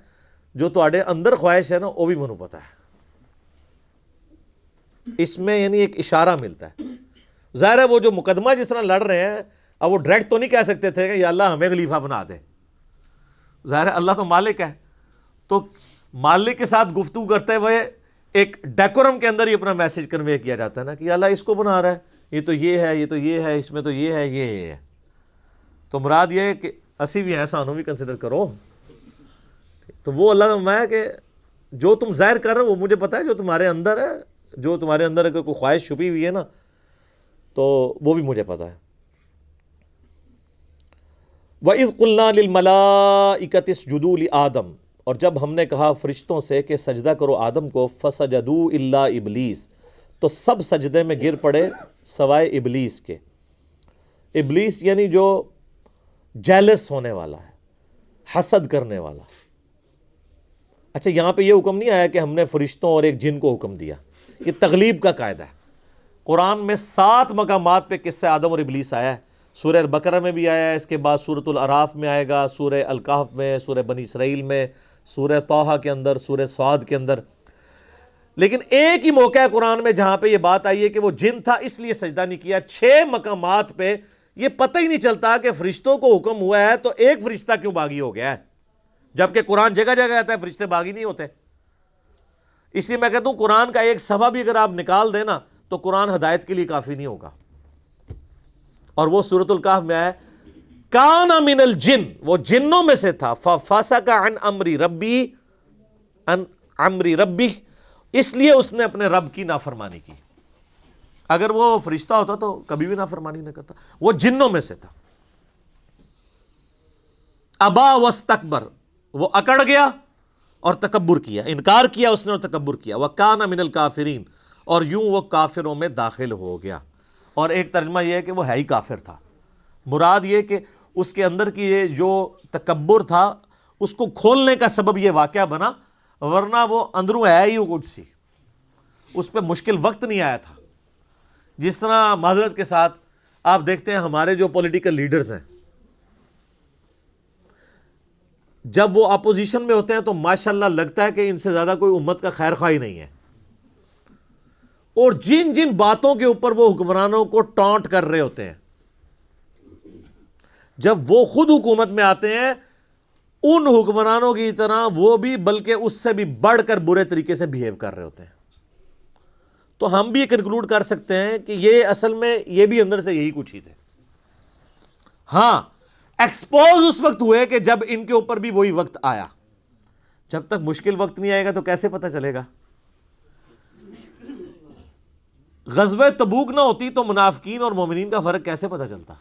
جو تہاڈے اندر خواہش ہے نا وہ بھی مجھے پتہ ہے۔ اس میں یعنی ایک اشارہ ملتا ہے۔ ظاہر ہے وہ جو مقدمہ جس طرح لڑ رہے ہیں، اب وہ ڈائریکٹ تو نہیں کہہ سکتے تھے کہ یا اللہ ہمیں خلیفہ بنا دے، ظاہر ہے اللہ تو مالک ہے، تو مالک کے ساتھ گفتگو کرتے ہوئے ایک ڈیکورم کے اندر ہی اپنا میسج کنوے کیا جاتا ہے نا کہ اللہ اس کو بنا رہا ہے، یہ تو یہ ہے، یہ تو یہ ہے، اس میں تو یہ ہے، یہ ہے۔ تو مراد یہ ہے کہ اسی بھی ہیں، سانو بھی کنسیڈر کرو۔ تو وہ اللہ نے فرمایا کہ جو تم ظاہر کر رہے ہو وہ مجھے پتا ہے، جو تمہارے اندر ہے، جو تمہارے اندر اگر کوئی خواہش چھپی ہوئی ہے نا تو وہ بھی مجھے پتا ہے۔ وَإِذْ قُلْنَا لِلْمَلَائِكَةِ اسْجُدُوا لِآدَمَ، اور جب ہم نے کہا فرشتوں سے کہ سجدہ کرو آدم کو، فَسَجَدُوا إِلَّا إِبْلِيسَ، تو سب سجدے میں گر پڑے سوائے ابلیس کے۔ ابلیس یعنی جو جیلس ہونے والا ہے، حسد کرنے والا۔ اچھا، یہاں پہ یہ حکم نہیں آیا کہ ہم نے فرشتوں اور ایک جن کو حکم دیا، یہ تغلیب کا قاعدہ ہے۔ قرآن میں 7 مقامات پہ قصہ آدم اور ابلیس آیا ہے۔ سورہ البقرہ میں بھی آیا ہے، اس کے بعد سورۃ الاعراف میں آئے گا، سورہ الکہف میں، سورہ بنی اسرائیل میں، سورہ طٰہٰ کے اندر، سورہ صاد کے اندر۔ لیکن ایک ہی موقع ہے قرآن میں جہاں پہ یہ بات آئی ہے کہ وہ جن تھا اس لیے سجدہ نہیں کیا۔ 6 مقامات پہ یہ پتہ ہی نہیں چلتا کہ فرشتوں کو حکم ہوا ہے تو ایک فرشتہ کیوں باغی ہو گیا ہے، جبکہ قرآن جگہ جگہ آتا ہے فرشتے باغی نہیں ہوتے۔ اس لیے میں کہتا ہوں قرآن کا ایک صفحہ بھی اگر آپ نکال دیں نا تو قرآن ہدایت کے لیے کافی نہیں ہوگا۔ اور وہ سورۃ الکہف میں ہے کان من الجن، وہ جنوں میں سے تھا، ففسق عن امر ربی، اس لیے اس نے اپنے رب کی نافرمانی کی۔ اگر وہ فرشتہ ہوتا تو کبھی بھی نافرمانی نہ کرتا. وہ جنوں میں سے تھا. ابا واستکبر، وہ اکڑ گیا اور تکبر کیا، انکار کیا اس نے اور تکبر کیا. وکان من الکافرین، اور یوں وہ کافروں میں داخل ہو گیا. اور ایک ترجمہ یہ ہے کہ وہ ہے ہی کافر تھا. مراد یہ کہ اس کے اندر کی یہ جو تکبر تھا اس کو کھولنے کا سبب یہ واقعہ بنا، ورنہ وہ اندروں ہے ہی کچھ سی، اس پہ مشکل وقت نہیں آیا تھا. جس طرح معذرت کے ساتھ آپ دیکھتے ہیں ہمارے جو پولیٹیکل لیڈرز ہیں، جب وہ اپوزیشن میں ہوتے ہیں تو ماشاءاللہ لگتا ہے کہ ان سے زیادہ کوئی امت کا خیر خواہ ہی نہیں ہے، اور جن جن باتوں کے اوپر وہ حکمرانوں کو ٹانٹ کر رہے ہوتے ہیں، جب وہ خود حکومت میں آتے ہیں ان حکمرانوں کی طرح وہ بھی بلکہ اس سے بھی بڑھ کر برے طریقے سے بہیو کر رہے ہوتے ہیں. تو ہم بھی یہ کنکلوڈ کر سکتے ہیں کہ یہ اصل میں یہ بھی اندر سے یہی کچھ ہی تھے. ہاں ایکسپوز اس وقت ہوئے کہ جب ان کے اوپر بھی وہی وقت آیا. جب تک مشکل وقت نہیں آئے گا تو کیسے پتہ چلے گا؟ غزوہ تبوک نہ ہوتی تو منافقین اور مومنین کا فرق کیسے پتہ چلتا؟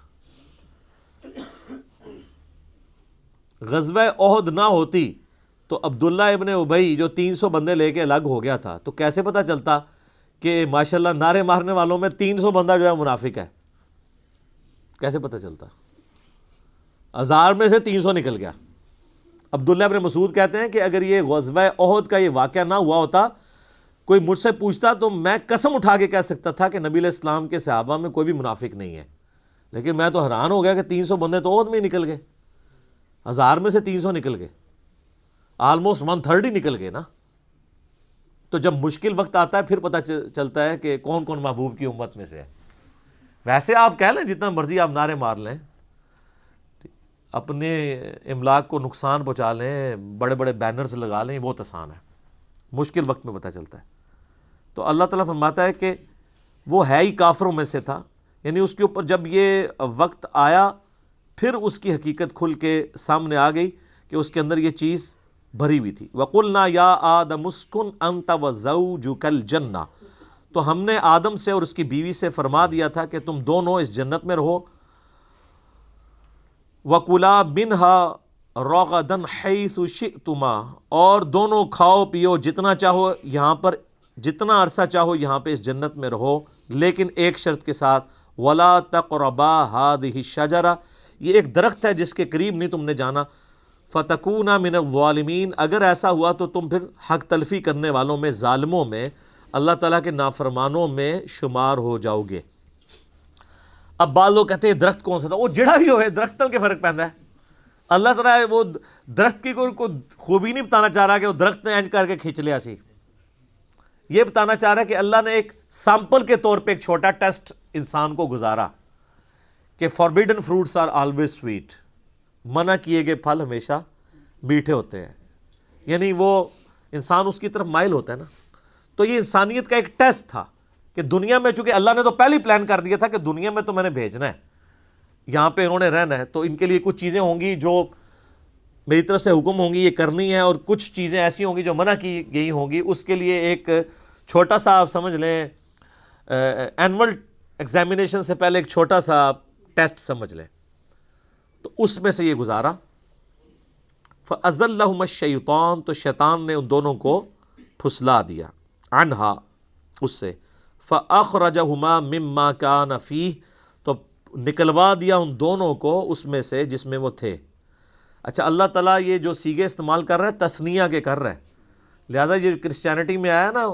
غزوہ احد نہ ہوتی تو عبداللہ ابن ابی جو 300 بندے لے کے الگ ہو گیا تھا تو کیسے پتہ چلتا کہ ماشاءاللہ نعرے مارنے والوں میں 300 بندہ جو ہے منافق ہے؟ کیسے پتہ چلتا؟ 1000 میں سے 300 نکل گیا. عبداللہ ابن مسعود کہتے ہیں کہ اگر یہ غزوہ احد کا یہ واقعہ نہ ہوا ہوتا، کوئی مجھ سے پوچھتا تو میں قسم اٹھا کے کہہ سکتا تھا کہ نبی علیہ السلام کے صحابہ میں کوئی بھی منافق نہیں ہے. لیکن میں تو حیران ہو گیا کہ 300 بندے تو احد میں ہی نکل گئے، 1000 میں سے 300 نکل گئے، آلموسٹ 1/3 ہی نکل گئے نا. تو جب مشکل وقت آتا ہے پھر پتہ چلتا ہے کہ کون کون محبوب کی امت میں سے ہے. ویسے آپ کہہ لیں جتنا مرضی آپ نعرے مار لیں، اپنے املاک کو نقصان پہنچا لیں، بڑے بڑے بینرز لگا لیں، بہت آسان ہے، مشکل وقت میں پتہ چلتا ہے. تو اللہ تعالیٰ فرماتا ہے کہ وہ ہے ہی کافروں میں سے تھا، یعنی اس کے اوپر جب یہ وقت آیا پھر اس کی حقیقت کھل کے سامنے آ گئی کہ اس کے اندر یہ چیز بھری ہوئی تھی. وَقُلْنَا يَا آدَمُ اسْكُنْ أَنْتَ وَزَوْجُكَ الْجَنَّةَ، تو ہم نے آدم سے اور اس کی بیوی سے فرما دیا تھا کہ تم دونوں اس جنت میں رہو. وَكُلَا مِنْهَا رَغَدًا حَيْثُ شِئْتُمَا، اور دونوں کھاؤ پیو جتنا چاہو یہاں پر، جتنا عرصہ چاہو یہاں پہ اس جنت میں رہو، لیکن ایک شرط کے ساتھ، وَلَا تَقْرَبَا هَذِهِ الشَّجَرَةَ، یہ ایک درخت ہے جس کے قریب نہیں تم نے جانا. فَتَكُونَ مِنَ الظَّالِمِينَ، اگر ایسا ہوا تو تم پھر حق تلفی کرنے والوں میں، ظالموں میں، اللہ تعالیٰ کے نافرمانوں میں شمار ہو جاؤ گے. اب بعض لوگ کہتے ہیں درخت کون سا تھا؟ وہ جڑا بھی ہوئے درخت تل کے فرق پہنتا ہے. اللہ تعالیٰ وہ درخت کی کوئی خوبی نہیں بتانا چاہ رہا کہ وہ درخت نے اینج کر کے کھینچ لیا سی. یہ بتانا چاہ رہا ہے کہ اللہ نے ایک سیمپل کے طور پہ ایک چھوٹا ٹیسٹ انسان کو گزارا کہ forbidden fruits are always sweet, منع کیے گئے پھل ہمیشہ میٹھے ہوتے ہیں. یعنی وہ انسان اس کی طرف مائل ہوتا ہے نا. تو یہ انسانیت کا ایک ٹیسٹ تھا کہ دنیا میں، چونکہ اللہ نے تو پہلے ہی پلان کر دیا تھا کہ دنیا میں تو میں نے بھیجنا ہے، یہاں پہ انہوں نے رہنا ہے، تو ان کے لیے کچھ چیزیں ہوں گی جو میری طرف سے حکم ہوں گی یہ کرنی ہے، اور کچھ چیزیں ایسی ہوں گی جو منع کی گئی ہوں گی. اس کے لیے ایک چھوٹا سا آپ سمجھ لیں اینول ایگزامینیشن سے پہلے ایک چھوٹا سا ٹیسٹ سمجھ لیں. تو اس میں سے یہ گزارا. فَأَزَلَّهُمَ الشَّيْطَانُ، تو شیطان نے ان دونوں کو پھسلا دیا، عنہا، اس سے. فَأَخْرَجَهُمَا مِمَّا كَانَ فِيهِ، تو نکلوا دیا ان دونوں کو اس میں سے جس میں وہ تھے. اچھا اللہ تعالیٰ یہ جو سیغے استعمال کر رہا ہے تثنیہ کے کر رہا ہے، لہذا یہ کرسچینٹی میں آیا نا،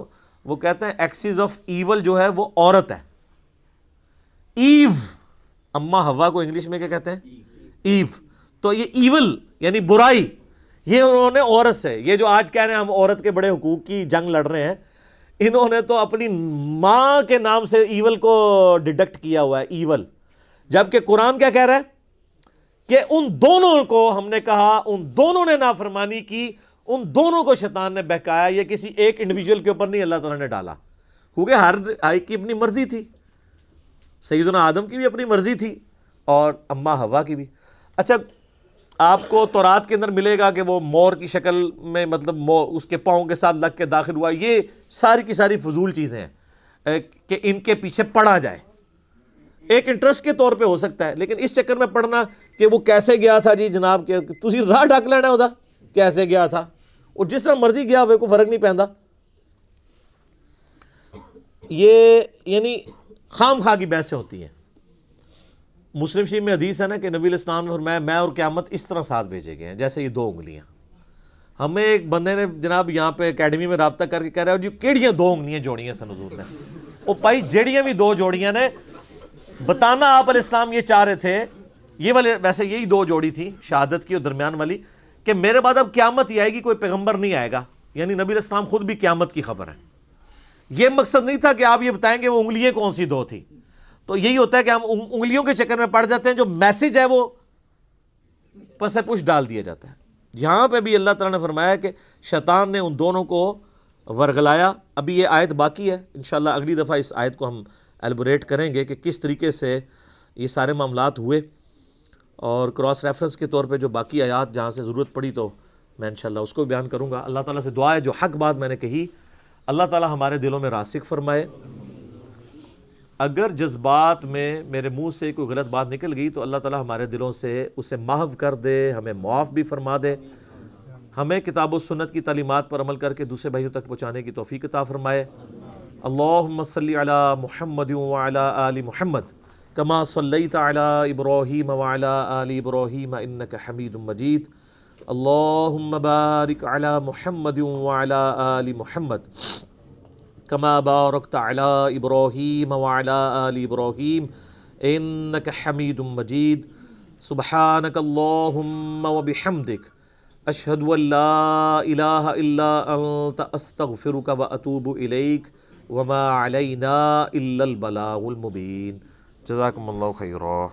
وہ کہتے ہیں ایکسیز آف ایول جو ہے وہ عورت ہے. ایو، اما ہوا کو انگلش میں کیا کہتے ہیں؟ ایو. تو یہ ایول یعنی برائی، یہ انہوں نے عورت سے، یہ جو آج کہہ رہے ہیں ہم عورت کے بڑے حقوق کی جنگ لڑ رہے ہیں، انہوں نے تو اپنی ماں کے نام سے ایول کو ڈیڈکٹ کیا ہوا ہے، ایول. جبکہ قرآن کیا کہہ رہا ہے کہ ان دونوں کو ہم نے کہا، ان دونوں نے نافرمانی کی، ان دونوں کو شیطان نے بہکایا. یہ کسی ایک انڈیویجول کے اوپر نہیں اللہ تعالیٰ نے ڈالا، کیونکہ ہر ایک کی اپنی مرضی تھی. سیدنا آدم کی بھی اپنی مرضی تھی اور اما ہوا کی بھی. اچھا آپ کو تورات کے اندر ملے گا کہ وہ مور کی شکل میں، مطلب اس کے پاؤں کے ساتھ لگ کے داخل ہوا، یہ ساری کی ساری فضول چیزیں ہیں. کہ ان کے پیچھے پڑھا جائے. ایک انٹرسٹ کے طور پہ ہو سکتا ہے, لیکن اس چکر میں پڑھنا کہ وہ کیسے گیا تھا جی جناب, کہ تسی راہ ڈک لینا ہوتا کیسے گیا تھا, اور جس طرح مرضی گیا ہوئے کوئی فرق نہیں پیندا. یہ یعنی خام خواہ کی بحثیں ہوتی ہیں. مسلم شریف میں حدیث ہے نا کہ نبی علیہ السلام نے فرمایا میں اور قیامت اس طرح ساتھ بھیجے گئے ہیں جیسے یہ 2 انگلیاں. ہمیں ایک بندے نے جناب یہاں پہ اکیڈمی میں رابطہ کر کے کہہ رہا ہے جی کیڑیاں 2 انگلیاں جوڑیاں سن حضور نے. وہ بھائی جیڑیاں بھی 2 جوڑیاں نے, بتانا آپ علیہ السلام یہ چاہ رہے تھے, یہ والے ویسے یہی 2 جوڑی تھی شہادت کی اور درمیان والی, کہ میرے بعد اب قیامت ہی آئے گی, کوئی پیغمبر نہیں آئے گا. یعنی نبی علیہ السلام خود بھی قیامت کی خبر ہے. یہ مقصد نہیں تھا کہ آپ یہ بتائیں کہ وہ انگلیاں کون سی 2 تھی. تو یہی ہوتا ہے کہ ہم انگلیوں کے چکر میں پڑ جاتے ہیں, جو میسج ہے وہ پس پش ڈال دیا جاتا ہے. یہاں پہ بھی اللہ تعالیٰ نے فرمایا کہ شیطان نے ان دونوں کو ورگلایا. ابھی یہ آیت باقی ہے, انشاءاللہ اگلی دفعہ اس آیت کو ہم ایلبوریٹ کریں گے کہ کس طریقے سے یہ سارے معاملات ہوئے, اور کراس ریفرنس کے طور پہ جو باقی آیات جہاں سے ضرورت پڑی تو میں انشاءاللہ اس کو بیان کروں گا. اللہ تعالیٰ سے دعا ہے جو حق بات میں نے کہی اللہ تعالیٰ ہمارے دلوں میں راسخ فرمائے. اگر جذبات میں میرے منہ سے کوئی غلط بات نکل گئی تو اللہ تعالیٰ ہمارے دلوں سے اسے محو کر دے, ہمیں معاف بھی فرما دے, ہمیں کتاب و سنت کی تعلیمات پر عمل کر کے دوسرے بھائیوں تک پہنچانے کی توفیق عطا فرمائے. اللہم صلی علی محمد وعلی آل محمد کما صلیت علی ابراہیم وعلی آل ابراہیم انک حمید مجید. اللہم بارک علی محمد وعلی آل محمد کما بارکت علی ابراہیم وعلی آل ابراہیم انک حمید مجید. سبحانک اللہم وبحمدک اشہد ان لا الہ الا انت استغفرک واتوب الیک وما علینا الا البلاغ المبین. جزاکم اللہ خیرا.